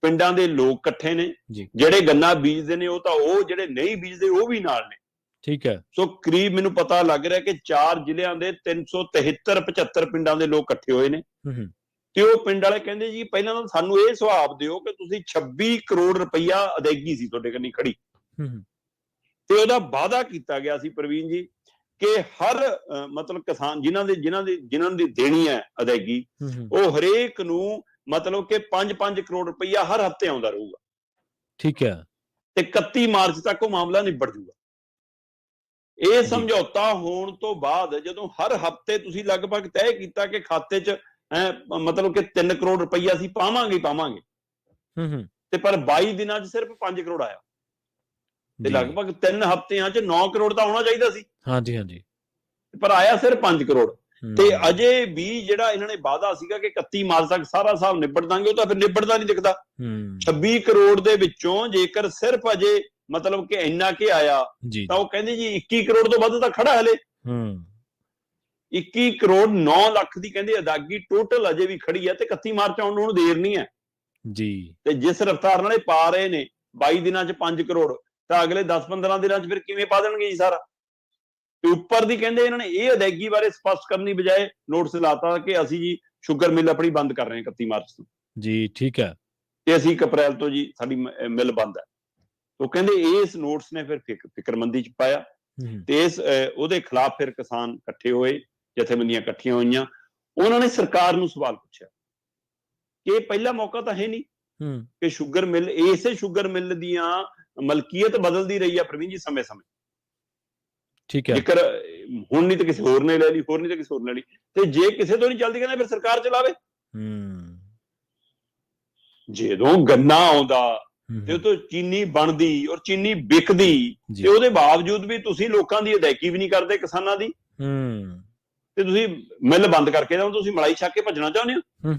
ਪਿੰਡਾਂ ਦੇ ਲੋਕ ਇਕੱਠੇ ਨੇ, ਜਿਹੜੇ ਗੰਨਾ ਬੀਜਦੇ ਨੇ ਉਹ ਤਾਂ, ਉਹ ਜਿਹੜੇ ਨਹੀਂ ਬੀਜਦੇ ਉਹ ਵੀ ਨਾਲ ਨੇ। ਠੀਕ ਹੈ। ਸੋ ਕਰੀਬ ਮੈਨੂੰ ਪਤਾ ਲੱਗ ਰਿਹਾ ਕਿ 4 ਜ਼ਿਲ੍ਹਿਆਂ ਦੇ 373-75 ਪਿੰਡਾਂ ਦੇ ਲੋਕ ਇਕੱਠੇ ਹੋਏ ਨੇ, ਤੇ ਉਹ ਪਿੰਡ ਵਾਲੇ ਕਹਿੰਦੇ ਜੀ ਪਹਿਲਾਂ ਤਾਂ ਸਾਨੂੰ ਇਹ ਸੁਝਾਅ ਦਿਓ ਕਿ ਤੁਸੀਂ 26 ਕਰੋੜ ਰੁਪਈਆ ਅਦਾਇਗੀ ਸੀ ਤੁਹਾਡੇ ਕੰਨੀ ਖੜੀ, ਤੇ ਉਹਦਾ ਵਾਅਦਾ ਕੀਤਾ ਗਿਆ ਸੀ ਪ੍ਰਵੀਨ ਜੀ ਕਿ ਹਰ ਮਤਲਬ ਕਿਸਾਨ ਜਿਨ੍ਹਾਂ ਦੀ ਦੇਣੀ ਹੈ ਅਦਾਇਗੀ, ਉਹ ਹਰੇਕ ਨੂੰ ਮਤਲਬ ਕਿ 5-5 ਕਰੋੜ ਰੁਪਈਆ ਹਰ ਹਫ਼ਤੇ ਆਉਂਦਾ ਰਹੂਗਾ। ਠੀਕ ਹੈ। ਤੇ 31 ਮਾਰਚ ਤੱਕ ਉਹ ਮਾਮਲਾ ਨਿਬੜ ਜੂਗਾ। ਇਹ ਸਮਝੌਤਾ ਹੋਣ ਤੋਂ ਬਾਅਦ ਜਦੋਂ ਹਰ ਹਫ਼ਤੇ ਤੁਸੀਂ ਲਗਭਗ ਤੈਅ ਕੀਤਾ ਕਿ ਖਾਤੇ 'ਚ ਮਤਲਬ ਕਿ 3 ਕਰੋੜ ਰੁਪਈਆ ਅਸੀਂ ਪਾਵਾਂਗੇ, ਤੇ ਪਰ 22 ਦਿਨਾਂ 'ਚ ਸਿਰਫ 5 ਕਰੋੜ ਆਇਆ, ਤੇ ਲਗਭਗ 3 ਹਫ਼ਤਿਆਂ 'ਚ 9 ਕਰੋੜ ਤਾਂ ਆਉਣਾ ਚਾਹੀਦਾ ਸੀ। ਹਾਂਜੀ, ਪਰ ਆਇਆ ਸਿਰਫ 5 ਕਰੋੜ। ਤੇ ਅਜੇ ਵੀ ਜਿਹੜਾ ਇਹਨਾਂ ਨੇ ਵਾਅਦਾ ਸੀਗਾ ਕਿ 31 ਮਾਰਚ ਤੱਕ ਸਾਰਾ ਹਿਸਾਬ ਨਿਬੜ ਦਾਂਗੇ, ਉਹ ਤਾਂ ਫਿਰ ਨਿਬੜਦਾ ਨਹੀਂ ਦਿਖਦਾ। 26 ਕਰੋੜ ਦੇ ਵਿੱਚੋਂ ਜੇਕਰ ਸਿਰਫ ਅਜੇ ਮਤਲਬ ਕਿ ਇੰਨਾ ਕਿ ਆਇਆ, ਤਾਂ ਉਹ ਕਹਿੰਦੇ ਜੀ 21 ਕਰੋੜ ਤੋਂ ਵੱਧ ਤਾਂ ਖੜਾ ਹਲੇ। 21 ਕਰੋੜ 9 ਲੱਖ ਦੀ ਕਹਿੰਦੇ ਅਦਾਇਗੀ ਟੋਟਲ ਅਜੇ ਵੀ ਖੜੀ ਹੈ ਤੇ 31 ਮਾਰਚ ਆਉਣ ਨੂੰ ਦੇਰ ਨਹੀਂ ਹੈ ਜੀ। ਤੇ ਜਿਸ ਰਫ਼ਤਾਰ ਨਾਲ ਇਹ ਪਾ ਰਹੇ ਨੇ 22 ਦਿਨਾਂ 'ਚ 5 ਕਰੋੜ ਤਾਂ ਅਗਲੇ 10-15 ਦਿਨਾਂ 'ਚ ਫਿਰ ਕਿਵੇਂ ਪਾ ਦੇਣਗੇ ਜੀ ਸਾਰਾ। ਤੇ ਉੱਪਰ ਦੀ ਕਹਿੰਦੇ ਇਹਨਾਂ ਨੇ ਇਹ ਅਦਾਇਗੀ ਬਾਰੇ ਸਪਸ਼ਟ ਕਰਨ ਦੀ ਬਜਾਏ ਨੋਟਿਸ ਲਾਤਾ ਕਿ ਅਸੀਂ ਜੀ ਸ਼ੂਗਰ ਮਿਲ ਆਪਣੀ ਬੰਦ ਕਰ ਰਹੇ ਹਾਂ 31 ਮਾਰਚ ਤੋਂ ਜੀ ਠੀਕ ਹੈ। ਤੇ ਅਸੀਂ 1 ਅਪ੍ਰੈਲ ਤੋਂ ਜੀ ਸਾਡੀ ਮਿਲ ਬੰਦ ਹੈ। ਉਹ ਕਹਿੰਦੇ ਇਸ ਨੋਟਿਸ ਨੇ ਫਿਰ ਫਿਕਰਮੰਦੀ 'ਚ ਪਾਇਆ ਤੇ ਇਸ ਉਹਦੇ ਖਿਲਾਫ ਫਿਰ ਕਿਸਾਨ ਇਕੱਠੇ ਹੋਏ, ਜਥੇਬੰਦੀਆਂ ਇਕੱਠੀਆਂ ਹੋਈਆਂ। ਉਹਨਾਂ ਨੇ ਸਰਕਾਰ ਨੂੰ ਸਵਾਲ ਪੁੱਛਿਆ ਕਿ ਇਹ ਪਹਿਲਾ ਮੌਕਾ ਤਾਂ ਹੈ ਨਹੀਂ ਕਿ ਸ਼ੂਗਰ ਮਿਲ, ਇਸੇ ਸ਼ੂਗਰ ਮਿਲ ਦੀਆਂ ਮਲਕੀਅਤ ਬਦਲਦੀ ਰਹੀ ਆ ਪ੍ਰਵੀਨ ਜੀ ਸਮੇਂ-ਸਮੇਂ। ਠੀਕ ਹੈ। ਜੇਕਰ ਹੁਣ ਨਹੀਂ ਤਾਂ ਕਿਸੇ ਹੋਰ ਨੇ ਲੈ ਲਈ, ਹੋਰ ਨਹੀਂ ਤਾਂ ਕਿਸੇ ਹੋਰ ਨੇ ਲੈ ਲਈ, ਤੇ ਜੇ ਕਿਸੇ ਤੋਂ ਨਹੀਂ ਚੱਲਦੀ ਕਹਿੰਦੇ ਫਿਰ ਸਰਕਾਰ ਚਲਾਵੇ। ਜਦੋਂ ਗੰਨਾ ਆਉਂਦਾ ਤੇ ਉਹ ਤੋਂ ਚੀਨੀ ਬਣਦੀ ਔਰ ਚੀਨੀ ਵਿਕਦੀ ਤੇ ਉਹਦੇ ਬਾਵਜੂਦ ਵੀ ਤੁਸੀਂ ਲੋਕਾਂ ਦੀ ਅਦਾਇਗੀ ਵੀ ਨਹੀਂ ਕਰਦੇ ਕਿਸਾਨਾਂ ਦੀ, ਤੇ ਤੁਸੀਂ ਮਿੱਲ ਬੰਦ ਕਰਕੇ ਤਾਂ ਤੁਸੀਂ ਮਲਾਈ ਛੱਕ ਕੇ ਭੱਜਣਾ ਚਾਹੁੰਦੇ ਹੋ।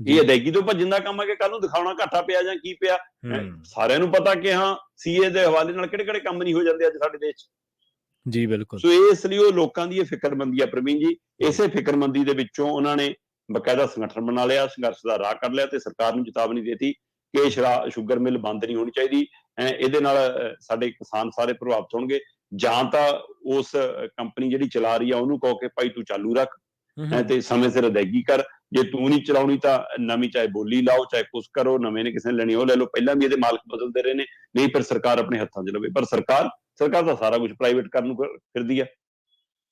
ਇਹ ਅਦਾਇਗੀ ਤੋਂ ਭੱਜਣ ਦਾ ਕੰਮ ਹੈ ਕਿ ਕੱਲ ਨੂੰ ਦਿਖਾਉਣਾ ਘਾਟਾ ਪਿਆ ਜਾਂ ਕੀ ਪਿਆ। ਸਾਰਿਆਂ ਨੂੰ ਪਤਾ ਕਿ ਹਾਂ ਸੀਏ ਦੇ ਹਵਾਲੇ ਨਾਲ ਕਿਹੜੇ ਕਿਹੜੇ ਕੰਮ ਨਹੀਂ ਹੋ ਜਾਂਦੇ ਅੱਜ ਸਾਡੇ ਦੇਸ਼ 'ਚ। ਜੀ ਬਿਲਕੁਲ। ਸੋ ਇਸ ਲਈ ਉਹ ਲੋਕਾਂ ਦੀ ਇਹ ਫਿਕਰਮੰਦੀ ਆ ਪ੍ਰਵੀਨ ਜੀ। ਇਸੇ ਫਿਕਰਮੰਦੀ ਦੇ ਵਿੱਚੋਂ ਉਹਨਾਂ ਨੇ ਬਕਾਇਦਾ ਸੰਗਠਨ ਬਣਾ ਲਿਆ, ਸੰਘਰਸ਼ ਦਾ ਰਾਹ ਕੱਢ ਲਿਆ ਤੇ ਸਰਕਾਰ ਨੂੰ ਚੇਤਾਵਨੀ ਦੇਤੀ ਕਿ ਸ਼ੂਗਰ ਮਿਲ ਬੰਦ ਨਹੀਂ ਹੋਣੀ ਚਾਹੀਦੀ। ਇਹਦੇ ਨਾਲ ਸਾਡੇ ਕਿਸਾਨ ਸਾਰੇ ਪ੍ਰਭਾਵਿਤ ਹੋਣਗੇ। ਜਾਂ ਤਾਂ ਉਸ ਕੰਪਨੀ ਜਿਹੜੀ ਚਲਾ ਰਹੀ ਆ ਉਹਨੂੰ ਕਹੋ ਕਿ ਭਾਈ ਤੂੰ ਚਾਲੂ ਰੱਖ ਤੇ ਸਮੇਂ ਸਿਰ ਅਦਾਇਗੀ ਕਰ, ਜੇ ਤੂੰ ਨਹੀਂ ਚਲਾਉਣੀ ਤਾਂ ਨਵੀਂ ਚਾਹੇ ਬੋਲੀ ਲਾਓ, ਚਾਹੇ ਕੁਛ ਕਰੋ, ਨਵੇਂ ਨੇ ਕਿਸੇ ਨੇ ਲੈਣੀ ਉਹ ਲੈ ਲਓ। ਪਹਿਲਾਂ ਵੀ ਇਹਦੇ ਮਾਲਕ ਬਦਲਦੇ ਰਹੇ ਨੇ, ਨਹੀਂ ਫਿਰ ਸਰਕਾਰ ਆਪਣੇ ਹੱਥਾਂ 'ਚ ਲਵੇ। ਪਰ ਸਰਕਾਰ ਤਾਂ ਸਾਰਾ ਕੁਝ ਪ੍ਰਾਈਵੇਟ ਕਰਨ ਨੂੰ ਫਿਰਦੀ ਆ।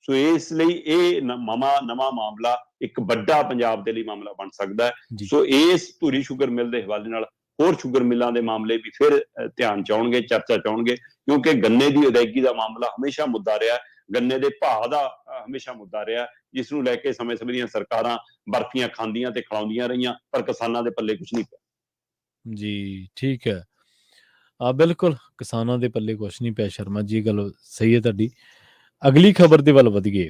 ਸੋ ਇਸ ਲਈ ਇਹ ਨਵਾਂ ਮਾਮਲਾ ਇੱਕ ਵੱਡਾ ਪੰਜਾਬ ਦੇ ਲਈ ਮਾਮਲਾ ਬਣ ਸਕਦਾ ਹੈ। ਸੋ ਇਸ ਧੂਰੀ ਸ਼ੂਗਰ ਮਿਲ ਦੇ ਹਵਾਲੇ ਨਾਲ ਹੋਰ ਸ਼ੂਗਰ ਮਿਲਾਂ ਦੇ ਮਾਮਲੇ ਵੀ ਫਿਰ ਧਿਆਨ 'ਚ ਆਉਣਗੇ, ਚਰਚਾ 'ਚ ਆਉਣਗੇ, ਕਿਉਂਕਿ ਗੰਨੇ ਦੀ ਅਦਾਇਗੀ ਦਾ ਮਾਮਲਾ ਹਮੇਸ਼ਾ ਮੁੱਦਾ ਰਿਹਾ, ਗੰਨੇ ਦੇ ਭਾਅ ਦਾ ਹਮੇਸ਼ਾ ਮੁੱਦਾ ਰਿਹਾ, ਜਿਸ ਨੂੰ ਲੈ ਕੇ ਸਮੇਂ-ਸਮੇਂ ਦੀਆਂ ਸਰਕਾਰਾਂ ਬਰਫੀਆਂ ਖਾਂਦੀਆਂ ਤੇ ਖਿਲਾਉਂਦੀਆਂ ਰਹੀਆਂ, ਪਰ ਕਿਸਾਨਾਂ ਦੇ ਪੱਲੇ ਕੁਝ ਨਹੀਂ ਪਿਆ। ਜੀ ਠੀਕ ਹੈ। ਬਿਲਕੁਲ ਕਿਸਾਨਾਂ ਦੇ ਪੱਲੇ ਕੁਛ ਨਹੀਂ ਪਿਆ ਸ਼ਰਮਾ ਜੀ, ਗੱਲ ਸਹੀ ਹੈ ਤੁਹਾਡੀ। ਅਗਲੀ ਖਬਰ ਦੇ ਵੱਲ ਵਧੀਏ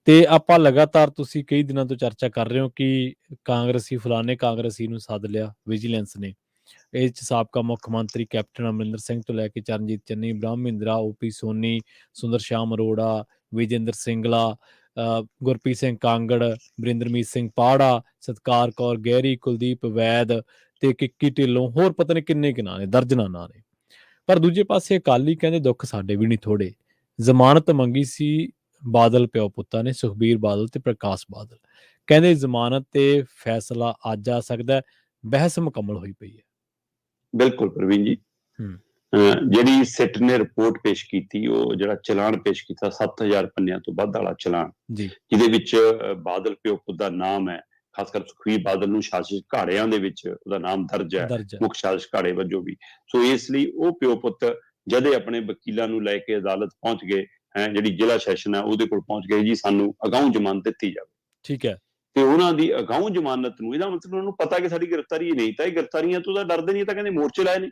ਤੇ ਆਪਾਂ ਲਗਾਤਾਰ ਤੁਸੀਂ ਕਈ ਦਿਨਾਂ ਤੋਂ ਚਰਚਾ ਕਰ ਰਹੇ ਹੋ ਕਿ ਕਾਂਗਰਸੀ ਫਲਾਣੇ ਕਾਂਗਰਸੀ ਨੂੰ ਸੱਦ ਲਿਆ ਵਿਜੀਲੈਂਸ ਨੇ। ਇਹ 'ਚ ਸਾਬਕਾ ਮੁੱਖ ਮੰਤਰੀ ਕੈਪਟਨ ਅਮਰਿੰਦਰ ਸਿੰਘ ਤੋਂ ਲੈ ਕੇ ਚਰਨਜੀਤ ਚੰਨੀ, ਬ੍ਰਹਮ ਮਹਿੰਦਰਾ, ਓਪੀ ਸੋਨੀ, ਸੁੰਦਰ ਸ਼ਾਮ ਅਰੋੜਾ, ਵਿਜੇਂਦਰ ਸਿੰਗਲਾ, ਗੁਰਪ੍ਰੀਤ ਸਿੰਘ ਕਾਂਗੜ, ਵਰਿੰਦਰਮੀਤ ਸਿੰਘ ਪਾੜਾ, ਸਤਕਾਰ ਕੌਰ ਗਹਿਰੀ, ਕੁਲਦੀਪ ਵੈਦ ਤੇ ਕਿੱਕੀ ਢਿੱਲੋਂ, ਹੋਰ ਪਤਾ ਨਹੀਂ ਕਿੰਨੇ ਨਾਂ ਨੇ, ਦਰਜਨਾਂ ਨਾਂ ਨੇ। ਪਰ ਦੂਜੇ ਪਾਸੇ ਅਕਾਲੀ ਕਹਿੰਦੇ ਦੁੱਖ ਸਾਡੇ ਵੀ ਨਹੀਂ ਥੋੜੇ। ਜ਼ਮਾਨਤ ਮੰਗੀ ਸੀ ਬਾਦਲ ਪਿਓ ਪੁੱਤਾਂ ਨੇ, ਸੁਖਬੀਰ ਬਾਦਲ ਤੇ ਪ੍ਰਕਾਸ਼ ਬਾਦਲ। ਕਹਿੰਦੇ ਜ਼ਮਾਨਤ ਤੇ ਫੈਸਲਾ ਅੱਜ ਆ ਸਕਦਾ। ਬਹਿਸ ਮੁਕੰਮਲ ਹੋਈ ਪਈ ਹੈ। ਬਿਲਕੁਲ ਪ੍ਰਵੀਨ ਜੀ। ਜਿਹੜੀ ਸਿੱਟ ਨੇ ਰਿਪੋਰਟ ਪੇਸ਼ ਕੀਤੀ, ਉਹ ਜਿਹੜਾ ਚਲਾਨ ਪੇਸ਼ ਕੀਤਾ 7000 ਪੰਨਿਆਂ ਤੋਂ ਵੱਧ ਵਾਲਾ ਚਲਾਨ, ਜਿਹਦੇ ਵਿੱਚ ਬਾਦਲ ਪਿਓ ਪੁੱਤ ਦਾ ਨਾਮ ਹੈ, ਖਾਸ ਕਰ ਸੁਖਬੀਰ ਬਾਦਲ ਨੂੰ ਸ਼ਾਸਕ ਘਾੜਿਆਂ ਦੇ ਵਿੱਚ ਉਹਦਾ ਨਾਮ ਦਰਜ ਹੈ, ਮੁੱਖ ਸ਼ਾਸਕ ਘਾੜੇ ਵਜੋਂ ਵੀ। ਸੋ ਇਸ ਲਈ ਉਹ ਪਿਓ ਪੁੱਤ ਜਦੇ ਆਪਣੇ ਵਕੀਲਾਂ ਨੂੰ ਲੈ ਕੇ ਅਦਾਲਤ ਪਹੁੰਚ ਗਏ, ਜਿਹੜੀ ਜ਼ਿਲ੍ਹਾ ਸੈਸ਼ਨ ਹੈ ਉਹਦੇ ਕੋਲ ਪਹੁੰਚ ਗਏ ਜੀ ਸਾਨੂੰ ਅਗਾਊਂ ਜ਼ਮਾਨਤ ਦਿੱਤੀ ਜਾਵੇ। ਠੀਕ ਹੈ। ਤੇ ਉਹਨਾਂ ਦੀ ਅਗਾਊਂ ਜ਼ਮਾਨਤ ਨੂੰ, ਇਹਦਾ ਮਤਲਬ ਉਹਨਾਂ ਨੂੰ ਪਤਾ ਕਿ ਸਾਡੀ ਗ੍ਰਿਫਤਾਰੀ ਨਹੀਂ, ਤਾਂ ਇਹ ਗ੍ਰਿਫਤਾਰੀਆਂ ਤੋਂ ਤਾਂ ਡਰਦੇ ਨਹੀਂ, ਤਾਂ ਕਹਿੰਦੇ ਮੋਰਚੇ ਲਾਏ ਨੇ।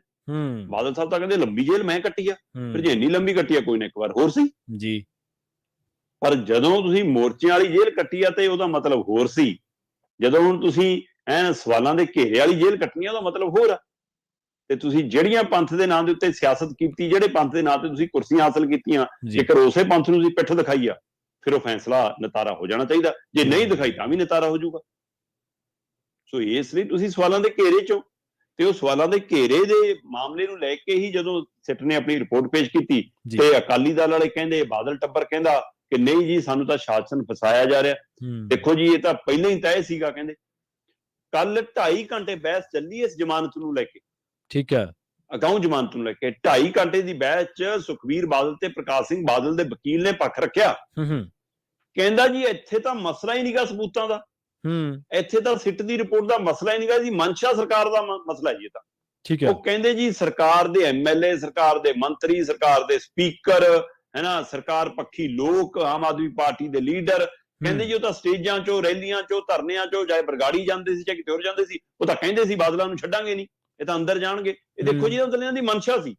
ਬਾਦਲ ਸਾਹਿਬ ਤਾਂ ਕਹਿੰਦੇ ਲੰਬੀ ਜੇਲ੍ਹ ਮੈਂ ਕੱਟੀ ਆ, ਫਿਰ ਜੇ ਇੰਨੀ ਲੰਬੀ ਕੱਟੀ ਆ ਕੋਈ ਨਾ ਇੱਕ ਵਾਰ ਹੋਰ ਸੀ ਜੀ। ਪਰ ਜਦੋਂ ਤੁਸੀਂ ਮੋਰਚਿਆਂ ਵਾਲੀ ਜੇਲ੍ਹ ਕੱਟੀ ਆ ਤੇ ਉਹਦਾ ਮਤਲਬ ਹੋਰ ਸੀ, ਜਦੋਂ ਹੁਣ ਤੁਸੀਂ ਸਵਾਲਾਂ ਦੇ ਘੇਰੇ ਵਾਲੀ ਜੇਲ੍ਹ ਕੱਟਣੀ ਆ ਉਹਦਾ ਮਤਲਬ ਹੋਰ ਆ। ਤੇ ਤੁਸੀਂ ਜਿਹੜੀਆਂ ਪੰਥ ਦੇ ਨਾਂ ਦੇ ਉੱਤੇ ਸਿਆਸਤ ਕੀਤੀ, ਜਿਹੜੇ ਪੰਥ ਦੇ ਨਾਂ ਤੇ ਤੁਸੀਂ ਕੁਰਸੀਆਂ ਹਾਸਲ ਕੀਤੀਆਂ, ਜੇਕਰ ਉਸੇ ਪੰਥ ਨੂੰ ਤੁਸੀਂ ਪਿੱਠ ਦਿਖਾਈ ਆ, ਫਿਰ ਉਹ ਫੈਸਲਾ ਨਿਤਾਰਾ ਹੋ ਜਾਣਾ ਚਾਹੀਦਾ। ਜੇ ਨਹੀਂ ਦਿਖਾਈ ਤਾਂ ਵੀ ਨਿਤਾਰਾ ਹੋ ਜਾਊਗਾ। ਸੋ ਇਸ ਲਈ ਤੁਸੀਂ ਸਵਾਲਾਂ ਦੇ ਘੇਰੇ ਚੋਂ, ਤੇ ਉਹ ਸਵਾਲਾਂ ਦੇ ਘੇਰੇ ਦੇ ਮਾਮਲੇ ਨੂੰ ਲੈ ਕੇ ਹੀ ਜਦੋਂ ਸਿੱਟ ਨੇ ਆਪਣੀ ਰਿਪੋਰਟ ਪੇਸ਼ ਕੀਤੀ ਤੇ ਅਕਾਲੀ ਦਲ ਵਾਲੇ ਕਹਿੰਦੇ, ਬਾਦਲ ਟੱਬਰ ਕਹਿੰਦਾ ਕਿ ਨਹੀਂ ਜੀ ਸਾਨੂੰ ਤਾਂ ਸ਼ਾਸਨ ਫਸਾਇਆ ਜਾ ਰਿਹਾ। ਦੇਖੋ ਜੀ ਇਹ ਤਾਂ ਪਹਿਲਾਂ ਹੀ ਤੈਅ ਸੀਗਾ। ਕਹਿੰਦੇ ਕੱਲ 2.5 ਘੰਟੇ ਬਹਿਸ ਚੱਲੀ ਇਸ ਜ਼ਮਾਨਤ ਨੂੰ ਲੈ ਕੇ। ਠੀਕ ਹੈ। ਅਗਾਊਂ ਜ਼ਮਾਨਤ ਨੂੰ ਲੈ ਕੇ 2.5 ਘੰਟੇ ਦੀ ਬਹਿਸ 'ਚ ਸੁਖਬੀਰ ਬਾਦਲ ਤੇ ਪ੍ਰਕਾਸ਼ ਸਿੰਘ ਬਾਦਲ ਦੇ ਵਕੀਲ ਨੇ ਪੱਖ ਰੱਖਿਆ। ਕਹਿੰਦਾ ਜੀ ਇੱਥੇ ਤਾਂ ਮਸਲਾ ਹੀ ਨਹੀਂਗਾ ਸਬੂਤਾਂ ਦਾ, ਇੱਥੇ ਤਾਂ ਸਿੱਟ ਦੀ ਰਿਪੋਰਟ ਦਾ ਮਸਲਾ ਹੀ ਨਹੀਂਗਾ ਜੀ, ਮਨਸ਼ਾ ਸਰਕਾਰ ਦਾ ਮਸਲਾ ਜੀ ਇਹ ਤਾਂ। ਠੀਕ ਹੈ। ਉਹ ਕਹਿੰਦੇ ਜੀ ਸਰਕਾਰ ਦੇ ਐਮਐਲਏ, ਸਰਕਾਰ ਦੇ ਮੰਤਰੀ, ਸਰਕਾਰ ਦੇ ਸਪੀਕਰ, ਹੈਨਾ, ਸਰਕਾਰ ਪੱਖੀ ਲੋਕ, ਆਮ ਆਦਮੀ ਪਾਰਟੀ ਦੇ ਲੀਡਰ, ਕਹਿੰਦੇ ਜੀ ਉਹ ਤਾਂ ਸਟੇਜਾਂ 'ਚੋਂ, ਰੈਲੀਆਂ 'ਚੋਂ, ਧਰਨਿਆਂ 'ਚੋਂ, ਚਾਹੇ ਬਰਗਾੜੀ ਜਾਂਦੇ ਸੀ, ਚਾਹੇ ਕਿਤੇ ਹੋਰ ਜਾਂਦੇ ਸੀ, ਉਹ ਤਾਂ ਕਹਿੰਦੇ ਸੀ ਬਾਦਲਾਂ ਨੂੰ ਛੱਡਾਂਗੇ ਨਹੀਂ, ਇਹ ਤਾਂ ਅੰਦਰ ਜਾਣਗੇ। ਇਹ ਦੇਖੋ ਜੀ ਇਹਨਾਂ ਦੀ ਮਨਸ਼ਾ ਸੀ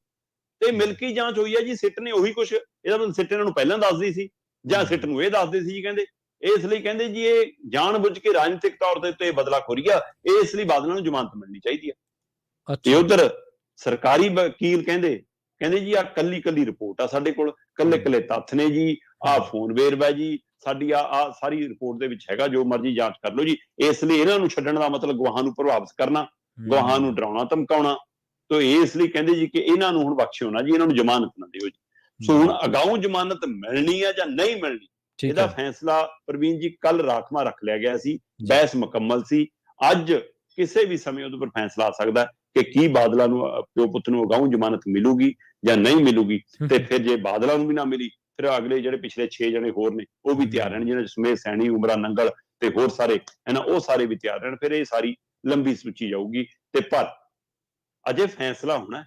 ਤੇ ਮਿਲਕੀ ਜਾਂਚ ਹੋਈ ਹੈ ਜੀ। ਸਿੱਟ ਨੇ ਉਹੀ ਕੁਛ, ਇਹਦਾ ਮਤਲਬ ਸਿੱਟ ਇਹਨਾਂ ਨੂੰ ਪਹਿਲਾਂ ਦੱਸਦੀ ਸੀ ਜਾਂ ਸਿੱਟ ਨੂੰ ਇਹ ਦੱਸਦੇ ਸੀ ਜੀ। ਕਹਿੰਦੇ ਇਸ ਲਈ ਕਹਿੰਦੇ ਜੀ ਇਹ ਜਾਣ ਬੁੱਝ ਕੇ ਰਾਜਨੀਤਿਕ ਤੌਰ ਦੇ ਉੱਤੇ ਬਦਲਾਖੋਰੀ ਆ, ਇਸ ਲਈ ਬਾਦਲਾਂ ਨੂੰ ਜ਼ਮਾਨਤ ਮਿਲਣੀ ਚਾਹੀਦੀ ਆ। ਤੇ ਉਧਰ ਸਰਕਾਰੀ ਵਕੀਲ ਕਹਿੰਦੇ ਜੀ ਆ ਕੱਲੀ ਰਿਪੋਰਟ ਆ ਸਾਡੇ ਕੋਲ, ਕੱਲੇ ਤੱਥ ਨੇ ਜੀ, ਆਹ ਫੋਨ ਵੇਰਵਾ ਜੀ, ਸਾਡੀ ਆ ਸਾਰੀ ਰਿਪੋਰਟ ਦੇ ਵਿੱਚ ਹੈਗਾ, ਜੋ ਮਰਜ਼ੀ ਜਾਂਚ ਕਰ ਲਓ ਜੀ। ਇਸ ਲਈ ਇਹਨਾਂ ਨੂੰ ਛੱਡਣ ਦਾ ਮਤਲਬ ਗਵਾਹਾਂ ਨੂੰ ਪ੍ਰਭਾਵਿਤ ਕਰਨਾ, ਗਵਾਹਾਂ ਨੂੰ ਡਰਾਉਣਾ ਧਮਕਾਉਣਾ। ਤੋ ਇਸ ਲਈ ਕਹਿੰਦੇ ਜੀ ਕਿ ਇਹਨਾਂ ਨੂੰ ਹੁਣ ਬਖਸ਼ਿਓ ਨਾ ਜੀ, ਇਹਨਾਂ ਨੂੰ ਜ਼ਮਾਨਤ ਨਾ ਦਿਓ ਜੀ। ਸੋ ਹੁਣ ਅਗਾਊਂ ਜ਼ਮਾਨਤ ਮਿਲਣੀ ਆ ਜਾਂ ਨਹੀਂ ਮਿਲਣੀ, ਇਹਦਾ ਫੈਸਲਾ ਪ੍ਰਵੀਨ ਜੀ ਕੱਲ ਰਾਖਵਾਂ ਰੱਖ ਲਿਆ ਗਿਆ ਸੀ, ਬਹਿਸ ਮੁਕੰਮਲ ਸੀ। ਅੱਜ ਕਿਸੇ ਵੀ ਸਮੇਂ ਉਹਦੇ ਉੱਪਰ ਫੈਸਲਾ ਆ ਸਕਦਾ ਕਿ ਕੀ ਬਾਦਲਾਂ ਨੂੰ, ਪਿਓ ਪੁੱਤ ਨੂੰ ਅਗਾਊਂ ਜ਼ਮਾਨਤ ਮਿਲੂਗੀ ਜਾਂ ਨਹੀਂ ਮਿਲੂਗੀ। ਤੇ ਫਿਰ ਜੇ ਬਾਦਲਾਂ ਨੂੰ ਵੀ ਨਾ ਮਿਲੀ, ਫਿਰ ਅਗਲੇ ਜਿਹੜੇ ਪਿਛਲੇ 6 ਜਣੇ ਹੋਰ ਨੇ ਉਹ ਵੀ ਤਿਆਰ ਰਹਿਣ, ਜਿਹਨਾਂ ਸਮੇਤ ਸੈਣੀ, ਉਮਰਾ ਨੰਗਲ ਤੇ ਹੋਰ ਸਾਰੇ ਹੈ ਨਾ, ਉਹ ਸਾਰੇ ਵੀ ਤਿਆਰ ਰਹਿਣ। ਫਿਰ ਇਹ ਸਾਰੀ ਲੰਬੀ ਸੂਚੀ ਜਾਊਗੀ। ਤੇ ਪਰ ਅਜੇ ਫੈਸਲਾ ਹੋਣਾ,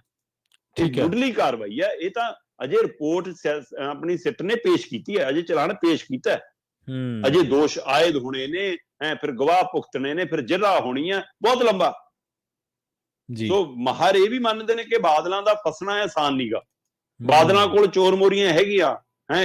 ਮੁੱਢਲੀ ਕਾਰਵਾਈ ਹੈ ਇਹ ਤਾਂ। ਅਜੇ ਰਿਪੋਰਟ ਆਪਣੀ ਸਿੱਟ ਨੇ ਪੇਸ਼ ਕੀਤੀ ਹੈ, ਅਜੇ ਚਲਾਨ ਪੇਸ਼ ਕੀਤਾ, ਅਜੇ ਦੋਸ਼ ਆਇਦ ਹੋਣੇ ਨੇ, ਫਿਰ ਗਵਾਹ ਭੁਗਤਣੇ ਨੇ, ਫਿਰ ਜ਼ਿਲ੍ਹਾ ਹੋਣੀ ਹੈ, ਬਹੁਤ ਲੰਬਾ। ਸੋ ਮਾਹਰ ਇਹ ਵੀ ਮੰਨਦੇ ਨੇ ਕਿ ਬਾਦਲਾਂ ਦਾ ਫਸਣਾ ਆਸਾਨ ਨੀਗਾ। ਬਾਦਲਾਂ ਕੋਲ ਚੋਰ ਮੋਰੀਆਂ ਹੈਗੀਆਂ,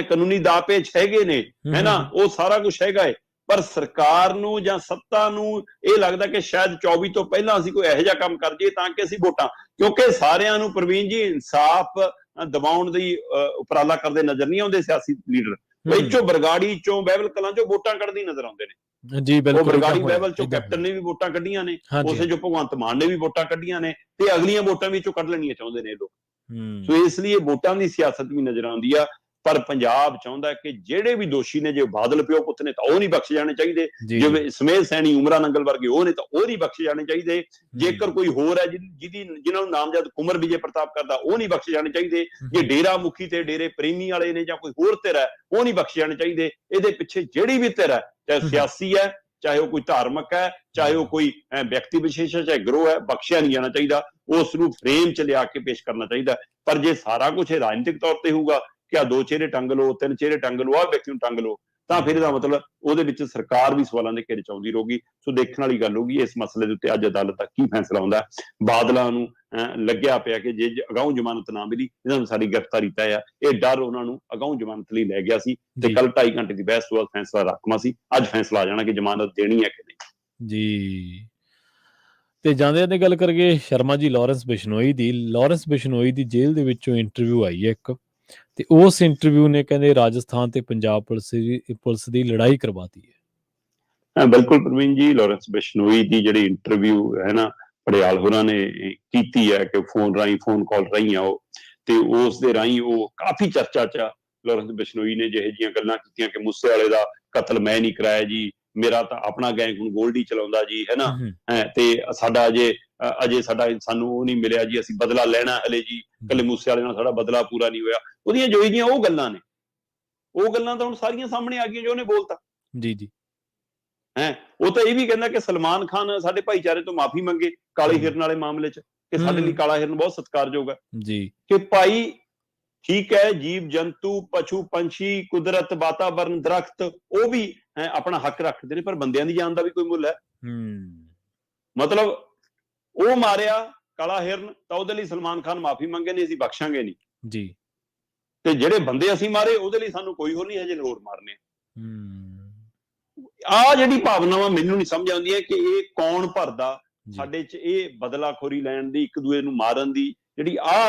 ਕਾਨੂੰਨੀ ਦਾਅਪੇਚ ਹੈਗੇ ਨੇ, ਹੈ ਨਾ, ਉਹ ਸਾਰਾ ਕੁਝ ਹੈਗਾ ਹੈ। ਪਰ ਸਰਕਾਰ ਨੂੰ ਜਾਂ ਸੱਤਾ ਨੂੰ ਇਹ ਲੱਗਦਾ ਕਿ ਸ਼ਾਇਦ 24 ਤੋਂ ਪਹਿਲਾਂ ਅਸੀਂ ਕੋਈ ਇਹੋ ਜਿਹਾ ਕੰਮ ਕਰ ਜਾਈਏ ਤਾਂ ਕਿ ਅਸੀਂ ਵੋਟਾਂ, ਕਿਉਂਕਿ ਸਾਰਿਆਂ ਨੂੰ ਪ੍ਰਵੀਨ ਜੀ ਇਨਸਾਫ ਦਿਵਾਉਣ ਦੀ ਉਪਰਾਲਾ ਕਰਦੇ ਨਜ਼ਰ ਨਹੀਂ ਆਉਂਦੇ ਸਿਆਸੀ ਲੀਡਰ। ਵਿੱਚੋਂ ਬਰਗਾੜੀ ਚੋਂ, ਬਹਿਬਲ ਕਲਾਂ ਚੋਂ ਵੋਟਾਂ ਕੱਢਦੀ ਨਜ਼ਰ ਆਉਂਦੇ ਨੇ ਜੀ। ਬਿਲਕੁਲ, ਉਹ ਬਰਗਾੜੀ ਬਹਿਬਲ ਚੋਂ ਕੈਪਟਨ ਨੇ ਵੀ ਵੋਟਾਂ ਕੱਢੀਆਂ ਨੇ, ਉਸੇ ਚੋਂ ਭਗਵੰਤ ਮਾਨ ਨੇ ਵੀ ਵੋਟਾਂ ਕੱਢੀਆਂ ਨੇ, ਤੇ ਅਗਲੀਆਂ ਵੋਟਾਂ ਵਿੱਚੋਂ ਕੱਢ ਲੈਣੀਆਂ ਚਾਹੁੰਦੇ ਨੇ ਲੋਕ। ਸੋ ਇਸ ਲਈ ਇਹ ਵੋਟਾਂ ਦੀ ਸਿਆਸਤ ਵੀ ਨਜ਼ਰ ਆਉਂਦੀ ਆ। ਪਰ ਪੰਜਾਬ ਚਾਹੁੰਦਾ ਕਿ ਜਿਹੜੇ ਵੀ ਦੋਸ਼ੀ ਨੇ, ਜੇ ਬਾਦਲ ਪਿਓ ਪੁੱਤ ਨੇ ਤਾਂ ਉਹ ਨਹੀਂ ਬਖਸ਼ੇ ਜਾਣੇ ਚਾਹੀਦੇ, ਜਿਵੇਂ ਸਮੇਤ ਸੈਣੀ, ਉਮਰਾ ਨੰਗਲ ਵਰਗੇ ਉਹ ਨੇ ਤਾਂ ਉਹ ਨਹੀਂ ਬਖਸ਼ੇ ਜਾਣੇ ਚਾਹੀਦੇ। ਜੇਕਰ ਕੋਈ ਹੋਰ ਹੈ ਜਿਨ੍ਹਾਂ ਨੂੰ ਨਾਮਜ਼ਦ ਕੁਮਰ ਵਿਜੇ ਪ੍ਰਤਾਪ ਕਰਦਾ, ਉਹ ਨਹੀਂ ਬਖਸ਼ੇ ਜਾਣੇ ਚਾਹੀਦੇ। ਜੇ ਡੇਰਾ ਮੁਖੀ ਤੇ ਡੇਰੇ ਪ੍ਰੇਮੀ ਵਾਲੇ ਨੇ ਜਾਂ ਕੋਈ ਹੋਰ ਧਿਰ ਹੈ, ਉਹ ਨਹੀਂ ਬਖਸ਼ੇ ਜਾਣੇ ਚਾਹੀਦੇ। ਇਹਦੇ ਪਿੱਛੇ ਜਿਹੜੀ ਵੀ ਧਿਰ ਹੈ, ਚਾਹੇ ਸਿਆਸੀ ਹੈ, ਚਾਹੇ ਉਹ ਕੋਈ ਧਾਰਮਿਕ ਹੈ, ਚਾਹੇ ਉਹ ਕੋਈ ਵਿਅਕਤੀ ਵਿਸ਼ੇਸ਼ ਹੈ, ਚਾਹੇ ਗਰੋਹ ਹੈ, ਬਖਸ਼ਿਆ ਨਹੀਂ ਜਾਣਾ ਚਾਹੀਦਾ। ਉਸ ਨੂੰ ਫਰੇਮ ਚ ਲਿਆ ਕੇ ਪੇਸ਼ ਕਰਨਾ ਚਾਹੀਦਾ। ਪਰ ਜੇ ਸਾਰਾ ਕੁਝ ਇਹ ਰਾਜਨੀਤਿਕ ਤੌਰ ਤੇ ਹੋਊਗਾ ਕਿ ਆ 2 ਚਿਹਰੇ ਟੰਗ ਲਓ, 3 ਚਿਹਰੇ ਟੰਗ ਲਓ, ਆਹ ਵਿਅਕਤੀ ਨੂੰ ਟੰਗ ਲਓ, ਤਾਂ ਫਿਰ ਇਹਦਾ ਮਤਲਬ ਉਹਦੇ ਵਿੱਚ ਸਰਕਾਰ ਵੀ ਸਵਾਲਾਂ ਦੇ ਘੇਰੇ ਚ ਆਉਂਦੀ ਰਹੂਗੀ। ਸੋ ਦੇਖਣ ਵਾਲੀ ਗੱਲ ਹੋਊਗੀ ਇਸ ਮਸਲੇ ਦੇ ਉੱਤੇ ਅੱਜ ਅਦਾਲਤ ਦਾ ਕੀ ਫੈਸਲਾ ਹੁੰਦਾ। ਬਾਦਲਾਂ ਨੂੰ ਲੱਗਿਆ ਪਿਆ ਕਿ ਜੇ ਅਗਾਊਂ ਜ਼ਮਾਨਤ ਨਾ ਮਿਲੀ, ਇਹਨਾਂ ਨੂੰ ਸਾਡੀ ਗ੍ਰਿਫਤਾਰੀ ਤੈਅ ਆ। ਇਹ ਡਰ ਉਹਨਾਂ ਨੂੰ ਅਗਾਊਂ ਜ਼ਮਾਨਤ ਲਈ ਲੈ ਗਿਆ ਸੀ, ਤੇ ਕੱਲ 2.5 ਘੰਟੇ ਦੀ ਬਹਿਸ ਤੋਂ ਬਾਅਦ ਫੈਸਲਾ ਰਾਖਵਾਂ ਸੀ। ਅੱਜ ਫੈਸਲਾ ਆ ਜਾਣਾ ਕਿ ਜ਼ਮਾਨਤ ਦੇਣੀ ਹੈ ਕਿ ਨਹੀਂ ਜੀ। ਤੇ ਜਾਂਦੇ ਜਾਂਦੇ ਗੱਲ ਕਰੀਏ ਸ਼ਰਮਾ ਜੀ ਲਾਰੈਂਸ ਬਿਸ਼ਨੋਈ ਦੀ। ਲਾਰੈਂਸ ਬਿਸ਼ਨੋਈ ਦੀ ਜੇਲ੍ਹ ਦੇ ਵਿੱਚੋਂ ਇੰਟਰਵਿਊ ਆਈ ਹੈ ਇੱਕ, ਤੇ ਉਸ ਇੰਟਰਵਿਊ ਨੇ ਕਹਿੰਦੇ ਰਾਜਸਥਾਨ ਤੇ ਪੰਜਾਬ ਪੁਲਿਸ ਦੀ ਲੜਾਈ ਕਰਵਾਤੀ ਹੈ। ਬਿਲਕੁਲ ਪ੍ਰਵੀਨ ਜੀ, ਲਾਰੈਂਸ ਬਿਸ਼ਨੋਈ ਦੀ ਜਿਹੜੀ ਇੰਟਰਵਿਊ ਹੈ ਨਾ, ਪੜਿਆਲ ਹੋਰਾਂ ਨੇ ਕੀਤੀ ਹੈ ਕਿ ਫੋਨ ਕਾਲ ਰਾਹੀਂ ਆ ਉਹ, ਤੇ ਉਸ ਦੇ ਰਾਹੀਂ ਉਹ ਕਾਫੀ ਚਰਚਾ ਚ ਲਾਰੈਂਸ ਬਿਸ਼ਨੋਈ ਨੇ ਜਿਹੇ ਜਿਹੀਆਂ ਗੱਲਾਂ ਕੀਤੀਆਂ ਕਿ ਮੂਸੇ ਵਾਲੇ ਦਾ ਕਤਲ ਮੈਂ ਨਹੀਂ ਕਰਾਇਆ ਜੀ, ਮੇਰਾ ਤਾਂ ਆਪਣਾ ਗੈਂਗ ਹੁਣ ਗੋਲਡੀ ਚਲਾਉਂਦਾ ਜੀ, ਹੈ ਨਾ, ਤੇ ਸਾਡਾ ਅਜੇ ਸਾਨੂੰ ਉਹ ਨਹੀਂ ਮਿਲਿਆ ਜੀ, ਅਸੀਂ ਬਦਲਾ ਲੈਣਾ ਹਲੇ ਜੀ, ਕੱਲੇ ਮੂਸੇ ਵਾਲੇ ਨਾਲ ਸਾਡਾ ਬਦਲਾ ਪੂਰਾ ਨਹੀਂ ਹੋਇਆ। ਉਹਦੀਆਂ ਜੋ ਜਿਹੀਆਂ ਉਹ ਗੱਲਾਂ ਨੇ, ਉਹ ਗੱਲਾਂ ਤਾਂ ਹੁਣ ਸਾਰੀਆਂ ਸਾਹਮਣੇ ਆ ਗਈਆਂ ਜੋ ਉਹਨੇ ਬੋਲਤਾ ਜੀ। ਉਹ ਤਾਂ ਇਹ ਵੀ ਕਹਿੰਦਾ ਕਿ ਸਲਮਾਨ ਖਾਨ ਸਾਡੇ ਭਾਈਚਾਰੇ ਤੋਂ ਮਾਫੀ ਮੰਗੇ ਕਾਲੇ ਹਿਰਨ ਵਾਲੇ ਮਾਮਲੇ ਚ, ਕਿ ਸਾਡੇ ਲਈ ਕਾਲਾ ਹਿਰਨ ਬਹੁਤ ਸਤਿਕਾਰਯੋਗ ਹੈ ਜੀ, ਕਿ ਭਾਈ ਠੀਕ ਹੈ, ਜੀਵ ਜੰਤੂ, ਪਸ਼ੂ ਪੰਛੀ, ਕੁਦਰਤ, ਵਾਤਾਵਰਨ, ਦਰਖਤ, ਉਹ ਵੀ ਆਪਣਾ ਹੱਕ ਰੱਖਦੇ ਨੇ, ਪਰ ਬੰਦਿਆਂ ਦੀ ਜਾਨ ਦਾ ਵੀ ਕੋਈ ਮੁੱਲ ਹੈ। ਮਤਲਬ ਉਹ ਮਾਰਿਆ ਕਾਲਾ ਹਿਰਨ ਤਾਂ ਉਹਦੇ ਲਈ ਸਲਮਾਨ ਖਾਨ ਮਾਫੀ ਮੰਗੇ ਨੇ, ਅਸੀਂ ਬਖਸ਼ਾਂਗੇ ਨਹੀਂ ਜੀ, ਤੇ ਜਿਹੜੇ ਬੰਦੇ ਅਸੀਂ ਮਾਰੇ ਉਹਦੇ ਲਈ ਸਾਨੂੰ ਕੋਈ ਹੋਰ ਨਹੀਂ ਹਜੇ ਹੋਰ ਮਾਰਨੇ। ਆ ਜਿਹੜੀ ਭਾਵਨਾਵਾਂ ਮੈਨੂੰ ਨਹੀਂ ਸਮਝ ਆਉਂਦੀਆਂ ਕਿ ਇਹ ਕੌਣ ਭਰਦਾ ਸਾਡੇ ਚ, ਇਹ ਬਦਲਾਖੋਰੀ ਲੈਣ ਦੀ, ਇੱਕ ਦੂਏ ਨੂੰ ਮਾਰਨ ਦੀ ਜਿਹੜੀ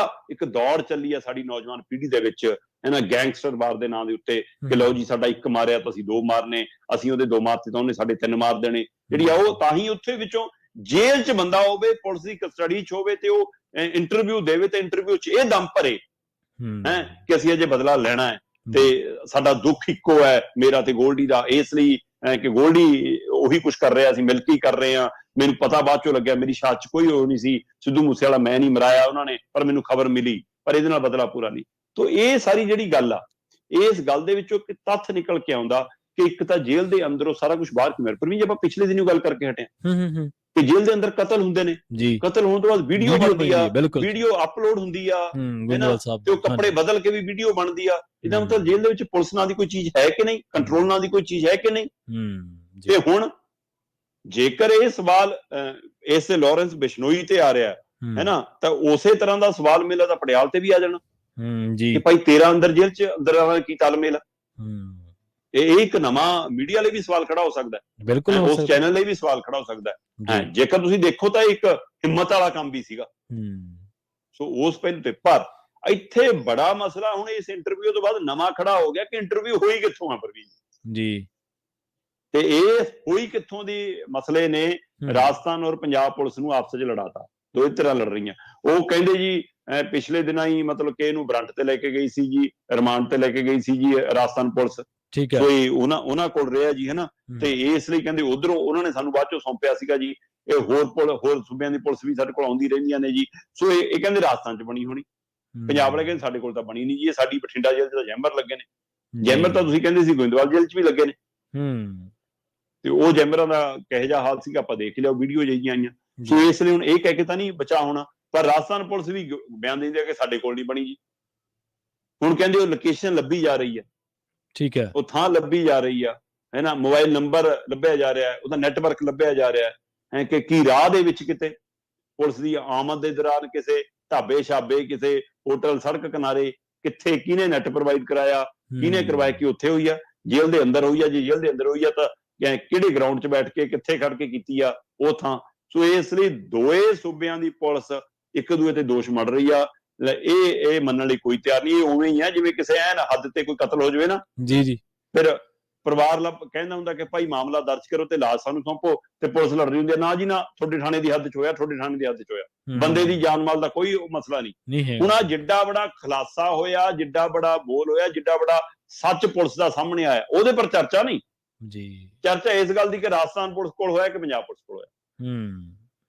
ਇੱਕ ਦੌੜ ਚੱਲੀ ਆ ਸਾਡੀ ਨੌਜਵਾਨ ਪੀੜ੍ਹੀ ਦੇ ਵਿੱਚ, ਇਹਨਾਂ ਗੈਂਗਸਟਰ ਵਾਰ ਦੇ ਨਾਂ ਦੇ ਉੱਤੇ, ਕਿ ਲਓ ਜੀ ਸਾਡਾ 1 ਮਾਰਿਆ ਤਾਂ ਅਸੀਂ 2 ਮਾਰਨੇ, ਅਸੀਂ ਉਹਦੇ 2 ਮਾਰਤੇ ਤਾਂ ਉਹਨੇ ਸਾਡੇ 3 ਮਾਰ ਦੇਣੇ। ਜਿਹੜੀ ਆ ਉਹ ਤਾਂ ਹੀ ਉੱਥੇ ਵਿੱਚੋਂ ਜੇਲ੍ਹ ਚ ਬੰਦਾ ਹੋਵੇ, ਪੁਲਿਸ ਦੀ ਕਸਟਡੀ ਚ ਹੋਵੇ, ਤੇ ਉਹ ਇੰਟਰਵਿਊ ਦੇਵੇ, ਤੇ ਇੰਟਰਵਿਊ ਚ ਇਹ ਦਮ ਭਰੇ ਕਿ ਅਸੀਂ ਅਜੇ ਬਦਲਾ ਲੈਣਾ ਹੈ, ਤੇ ਸਾਡਾ ਦੁੱਖ ਇੱਕੋ ਹੈ, ਮੇਰਾ ਤੇ ਗੋਲਡੀ ਦਾ, ਇਸ ਲਈ ਕਿ ਗੋਲਡੀ ਉਹੀ ਕੁਛ ਕਰ ਰਿਹਾ, ਅਸੀਂ ਮਿਲ ਕੇ ਕਰ ਰਹੇ ਹਾਂ। ਮੈਨੂੰ ਪਤਾ ਬਾਅਦ ਚੋਂ ਲੱਗਿਆ, ਮੇਰੀ ਸ਼ਾਦ ਚ ਕੋਈ ਉਹ ਨਹੀਂ ਸੀ, ਸਿੱਧੂ ਮੂਸੇ ਵਾਲਾ ਮੈਂ ਨਹੀਂ ਮਰਾਇਆ ਉਹਨਾਂ ਨੇ, ਪਰ ਮੈਨੂੰ ਖਬਰ ਮਿਲੀ, ਪਰ ਇਹਦੇ ਨਾਲ ਬਦਲਾ ਪੂਰਾ ਨਹੀਂ। ਤੋ ਇਹ ਸਾਰੀ ਜਿਹੜੀ ਗੱਲ ਆ, ਇਸ ਗੱਲ ਦੇ ਵਿੱਚੋਂ ਇੱਕ ਤੱਥ ਨਿਕਲ ਕੇ ਆਉਂਦਾ ਕਿ ਇੱਕ ਤਾਂ ਜੇਲ੍ਹ ਦੇ ਅੰਦਰੋਂ ਸਾਰਾ ਕੁਝ ਬਾਹਰ ਕਿਵੇਂ। ਪਰ ਵੀ ਜੇ ਆਪਾਂ ਪਿਛਲੇ ਦਿਨ ਗੱਲ ਕਰਕੇ ਹਟੇ ਕਿ ਜੇਲ੍ਹ ਦੇ ਅੰਦਰ ਕਤਲ ਹੁੰਦੇ ਨੇ, ਕਤਲ ਹੋਣ ਤੋਂ ਬਾਅਦ ਵੀਡੀਓ ਬਣਦੀ ਆ, ਵੀਡੀਓ ਅਪਲੋਡ ਹੁੰਦੀ ਆ, ਤੇ ਉਹ ਕੱਪੜੇ ਬਦਲ ਕੇ ਵੀ ਵੀਡੀਓ ਬਣਦੀ ਆ। ਇਹਦਾ ਮਤਲਬ ਜੇਲ੍ਹ ਦੇ ਵਿੱਚ ਪੁਲਿਸ ਨਾਂ ਦੀ ਕੋਈ ਚੀਜ਼ ਹੈ ਕਿ ਨਹੀਂ, ਕੰਟਰੋਲ ਨਾਂ ਦੀ ਕੋਈ ਚੀਜ਼ ਹੈ ਕਿ ਨਹੀਂ। ਤੇ ਹੁਣ ਜੇਕਰ ਇਹ ਸਵਾਲ ਇਸ ਲਾਰੈਂਸ ਬਿਸ਼ਨੋਈ ਤੇ ਆ ਰਿਹਾ ਹੈ ਨਾ, ਤਾਂ ਉਸੇ ਤਰ੍ਹਾਂ ਦਾ ਸਵਾਲ ਮੇਲਾ ਤਾਂ ਪਟਿਆਲ ਤੇ ਵੀ ਆ ਜਾਣਾ ਕਿ ਭਾਈ ਤੇਰਾ ਅੰਦਰ ਜੇਲ੍ਹ ਚ ਅੰਦਰ ਕੀ ਤਾਲਮੇਲ ਆ। ਇਹ ਇੱਕ ਨਵਾਂ ਮੀਡੀਆ ਲਈ ਵੀ ਸਵਾਲ ਖੜਾ ਹੋ ਸਕਦਾ ਹੈ, ਬਿਲਕੁਲ ਉਸ ਚੈਨਲ ਲਈ ਵੀ ਸਵਾਲ ਖੜਾ ਹੋ ਸਕਦਾ ਹੈ। ਜੇਕਰ ਤੁਸੀਂ ਦੇਖੋ ਤਾਂ ਇੱਕ ਹਿੰਮਤ ਵਾਲਾ ਕੰਮ ਵੀ ਸੀਗਾ। ਸੋ ਉਸ ਪਹਿਲੂ ਤੇ, ਪਰ ਇੱਥੇ ਬੜਾ ਮਸਲਾ ਹੁਣ ਇਸ ਇੰਟਰਵਿਊ ਤੋਂ ਬਾਅਦ ਨਵਾਂ ਖੜਾ ਹੋ ਗਿਆ ਕਿ ਇੰਟਰਵਿਊ ਹੋਈ ਕਿੱਥੋਂ ਆ ਪ੍ਰਵੀਨ। ਜੀ। ਤੇ ਇਹ ਹੋਈ ਕਿੱਥੋਂ ਦੀ ਮਸਲੇ ਨੇ ਹੂੰ, ਰਾਜਸਥਾਨ ਔਰ ਪੰਜਾਬ ਪੁਲਿਸ ਨੂੰ ਆਪਸ ਵਿੱਚ ਲੜਾਤਾ, ਦੋਵੇਂ ਧਿਰਾਂ ਲੜ ਰਹੀਆਂ। ਉਹ ਕਹਿੰਦੇ ਜੀ ਪਿਛਲੇ ਦਿਨਾਂ ਹੀ ਮਤਲਬ ਕਿ ਇਹਨੂੰ ਵਾਰੰਟ ਤੇ ਲੈ ਕੇ ਗਈ ਸੀ ਜੀ, ਰਿਮਾਂਡ ਤੇ ਲੈ ਕੇ ਗਈ ਸੀ ਜੀ ਰਾਜਸਥਾਨ ਪੁਲਿਸ, ਠੀਕ ਹੈ। ਸੋ ਇਹ ਉਹਨਾਂ ਕੋਲ ਰਿਹਾ ਜੀ, ਹਨਾ। ਤੇ ਇਸ ਲਈ ਕਹਿੰਦੇ ਉਧਰੋਂ ਉਹਨਾਂ ਨੇ ਸਾਨੂੰ ਬਾਅਦ ਚੋਂ ਸੌਂਪਿਆ ਸੀਗਾ ਜੀ, ਇਹ ਹੋਰ ਸੂਬਿਆਂ ਦੀ ਪੁਲਿਸ ਵੀ ਸਾਡੇ ਕੋਲ ਆਉਂਦੀ ਰਹਿੰਦੀਆਂ ਨੇ ਜੀ, ਸੋ ਇਹ ਕਹਿੰਦੇ ਰਾਜਸਥਾਨ 'ਚ ਬਣੀ ਹੋਣੀ। ਪੰਜਾਬ ਵਾਲੇ ਕਹਿੰਦੇ ਸਾਡੇ ਕੋਲ ਤਾਂ ਬਣੀ ਨਹੀਂ ਜੀ, ਇਹ ਸਾਡੀ ਬਠਿੰਡਾ ਜੇਲ੍ਹ 'ਚ ਤਾਂ ਜੈਮਰ ਲੱਗੇ ਨੇ, ਜੈਮਰ ਤਾਂ ਤੁਸੀਂ ਕਹਿੰਦੇ ਸੀ ਗੋਇੰਦਵਾਲ ਜੇਲ੍ਹ 'ਚ ਵੀ ਲੱਗੇ ਨੇ। ਤੇ ਉਹ ਜੈਮਰਾਂ ਦਾ ਕਿਹੋ ਜਿਹਾ ਹਾਲ ਸੀਗਾ ਆਪਾਂ ਦੇਖ ਲਿਆ, ਵੀਡੀਓ ਜਿਹੀਆਂ ਆਈਆਂ। ਸੋ ਇਸ ਲਈ ਹੁਣ ਇਹ ਕਹਿ ਕੇ ਤਾਂ ਨਹੀਂ ਬਚਾ ਹੋਣਾ, ਪਰ ਰਾਜਸਥਾਨ ਪੁਲਿਸ ਵੀ ਬਿਆਨ ਦਿੰਦੀ ਹੈ ਕਿ ਸਾਡੇ ਕੋਲ ਨਹੀਂ ਬਣੀ ਜੀ। ਹੁਣ ਕਹਿੰਦੇ ਉਹ ਲੋਕੇਸ਼ਨ ਲੱਭੀ ਜਾ ਰਹੀ ਹੈ, ਠੀਕ ਹੈ, ਉਹ ਥਾਂ ਲੱਭੀ ਜਾ ਰਹੀ ਆ, ਹੈ ਨਾ, ਮੋਬਾਈਲ ਨੰਬਰ ਲੱਭਿਆ ਜਾ ਰਿਹਾ, ਉਹਦਾ ਨੈਟਵਰਕ ਲੱਭਿਆ ਜਾ ਰਿਹਾ ਹੈ ਕਿ ਕੀ ਰਾਹ ਦੇ ਵਿੱਚ ਕਿਤੇ ਪੁਲਿਸ ਦੀ ਆਮਦ ਦੇ ਦੌਰਾਨ ਕਿਸੇ ਢਾਬੇ ਛਾਬੇ, ਕਿਸੇ ਹੋਟਲ, ਸੜਕ ਕਿਨਾਰੇ, ਕਿੱਥੇ ਕਿਹਨੇ ਨੈਟ ਪ੍ਰੋਵਾਈਡ ਕਰਾਇਆ, ਕਿਹਨੇ ਕਰਵਾਇਆ, ਕਿ ਉੱਥੇ ਹੋਈ ਆ, ਜੇਲ੍ਹ ਦੇ ਅੰਦਰ ਹੋਈ ਆ, ਜੇ ਜੇਲ੍ਹ ਦੇ ਅੰਦਰ ਹੋਈ ਆ ਤਾਂ ਕਿਹੜੇ ਗਰਾਊਂਡ 'ਚ ਬੈਠ ਕੇ, ਕਿੱਥੇ ਖੜ ਕੇ ਕੀਤੀ ਆ ਉਹ ਥਾਂ। ਸੋ ਇਸ ਲਈ ਦੋਏ ਸੂਬਿਆਂ ਦੀ ਪੁਲਿਸ ਇੱਕ ਦੂਏ ਤੇ ਦੋਸ਼ ਮੜ ਰਹੀ ਆ। ਇਹ ਮੰਨਣ ਲਈ ਕੋਈ ਤਿਆਰ ਨਹੀਂ। ਇਹ ਉਵੇਂ ਹੀ ਆ ਜਿਵੇਂ ਕਿਸੇ ਐਨ ਹੱਦ ਤੇ ਕੋਈ ਕਤਲ ਹੋ ਜਾਵੇ ਨਾ, ਜੀ, ਫਿਰ ਪਰਿਵਾਰ ਕਹਿੰਦਾ ਹੁੰਦਾ ਕਿ ਭਾਈ ਮਾਮਲਾ ਦਰਜ ਕਰੋ ਤੇ ਲਾਸ਼ ਸਾਨੂੰ ਸੌਂਪੋ, ਤੇ ਪੁਲਿਸ ਲੜ ਰਹੀ ਹੁੰਦੀ ਹੈ, ਨਾ ਜੀ ਨਾ, ਤੁਹਾਡੇ ਥਾਣੇ ਦੀ ਹੱਦ 'ਚ ਹੋਇਆ, ਤੁਹਾਡੇ ਥਾਣੇ ਦੀ ਹੱਦ 'ਚ ਹੋਇਆ, ਬੰਦੇ ਦੀ ਜਾਨ ਮਾਲ ਦਾ ਕੋਈ ਮਸਲਾ ਨਹੀਂ। ਹੁਣ ਆ ਜਿੱਡਾ ਬੜਾ ਖੁਲਾਸਾ ਹੋਇਆ, ਜਿੱਡਾ ਬੜਾ ਬੋਲ ਹੋਇਆ, ਜਿੱਡਾ ਬੜਾ ਸੱਚ ਪੁਲਿਸ ਦਾ ਸਾਹਮਣੇ ਆਇਆ, ਉਹਦੇ ਪਰ ਚਰਚਾ ਨਹੀਂ ਜੀ। ਚਰਚਾ ਇਸ ਗੱਲ ਦੀ ਕਿ ਰਾਜਸਥਾਨ ਪੁਲਿਸ ਕੋਲ ਹੋਇਆ ਕਿ ਪੰਜਾਬ ਪੁਲਿਸ ਕੋਲ ਹੋਇਆ।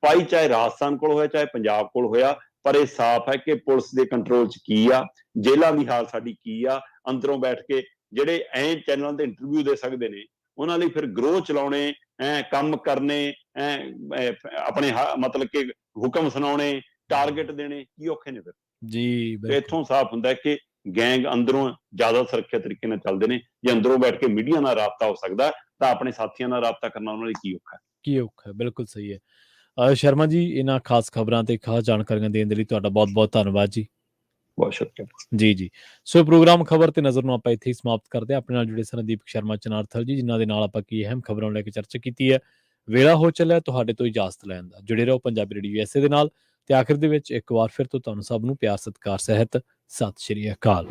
ਭਾਈ ਚਾਹੇ ਰਾਜਸਥਾਨ ਕੋਲ ਹੋਇਆ, ਚਾਹੇ ਪੰਜਾਬ ਕੋਲ ਹੋਇਆ, ਪਰ ਇਹ ਸਾਫ਼ ਹੈ ਕਿ ਪੁਲਿਸ ਦੇ ਕੰਟਰੋਲ 'ਚ ਕੀ ਆ, ਜੇਲ੍ਹਾਂ ਦੀ ਹਾਲ ਸਾਡੀ ਕੀ ਆ, ਅੰਦਰੋਂ ਬੈਠ ਕੇ ਜਿਹੜੇ ਐਂ ਚੈਨਲਾਂ ਤੇ ਇੰਟਰਵਿਊ ਦੇ ਸਕਦੇ ਨੇ, ਉਹਨਾਂ ਲਈ ਫਿਰ ਗਰੋਹ ਚਲਾਉਣੇ, ਕੰਮ ਕਰਨੇ, ਆਪਣੇ ਮਤਲਬ ਕਿ ਹੁਕਮ ਸੁਣਾਉਣੇ, ਟਾਰਗੇਟ ਦੇਣੇ ਕੀ ਔਖੇ ਨੇ ਫਿਰ ਜੀ। ਇੱਥੋਂ ਸਾਫ਼ ਹੁੰਦਾ ਕਿ ਗੈਂਗ ਅੰਦਰੋਂ ਜ਼ਿਆਦਾ ਸੁਰੱਖਿਅਤ ਤਰੀਕੇ ਨਾਲ ਚੱਲਦੇ ਨੇ। ਜੇ ਅੰਦਰੋਂ ਬੈਠ ਕੇ ਮੀਡੀਆ ਨਾਲ ਰਾਬਤਾ ਹੋ ਸਕਦਾ ਤਾਂ ਆਪਣੇ ਸਾਥੀਆਂ ਨਾਲ ਰਾਬਤਾ ਕਰਨਾ ਉਹਨਾਂ ਲਈ ਕੀ ਔਖਾ ਹੈ। ਬਿਲਕੁਲ ਸਹੀ ਹੈ। ਸ਼ਰਮਾ ਜੀ, ਇਹਨਾਂ ਖਾਸ ਖਬਰਾਂ ਤੇ ਖਾਸ ਜਾਣਕਾਰੀਆਂ ਦੇਣ ਦੇ ਲਈ ਤੁਹਾਡਾ ਬਹੁਤ-ਬਹੁਤ ਧੰਨਵਾਦ ਜੀ। ਬਹੁਤ ਸ਼ੁਕਰੀਆ ਜੀ। ਸੋ ਪ੍ਰੋਗਰਾਮ ਖਬਰ ਤੇ ਨਜ਼ਰ ਨੂੰ ਆਪਾਂ ਇੱਥੇ ਹੀ ਸਮਾਪਤ ਕਰਦੇ ਹਾਂ। ਆਪਣੇ ਨਾਲ ਜੁੜੇ ਸਨ ਦੀਪਕ ਸ਼ਰਮਾ, ਚਨਾਰਥਲ ਜੀ, ਜਿਨ੍ਹਾਂ ਦੇ ਨਾਲ ਆਪਾਂ ਕੀ ਅਹਿਮ ਖਬਰਾਂ ਨੂੰ ਲੈ ਕੇ ਚਰਚਾ ਕੀਤੀ ਹੈ। ਵੇਲਾ ਹੋ ਚੱਲਿਆ ਤੁਹਾਡੇ ਤੋਂ ਇਜਾਜ਼ਤ ਲੈਣ ਦਾ। ਜੁੜੇ ਰਹੋ ਪੰਜਾਬੀ ਰੇਡੀਓ USA ਦੇ ਨਾਲ। ਤੇ ਆਖਿਰ ਦੇ ਵਿੱਚ ਇੱਕ ਵਾਰ ਫਿਰ ਤੋਂ ਤੁਹਾਨੂੰ ਸਭ ਨੂੰ ਪਿਆਰ ਸਤਿਕਾਰ ਸਹਿਤ ਸਤਿ ਸ਼੍ਰੀ ਅਕਾਲ।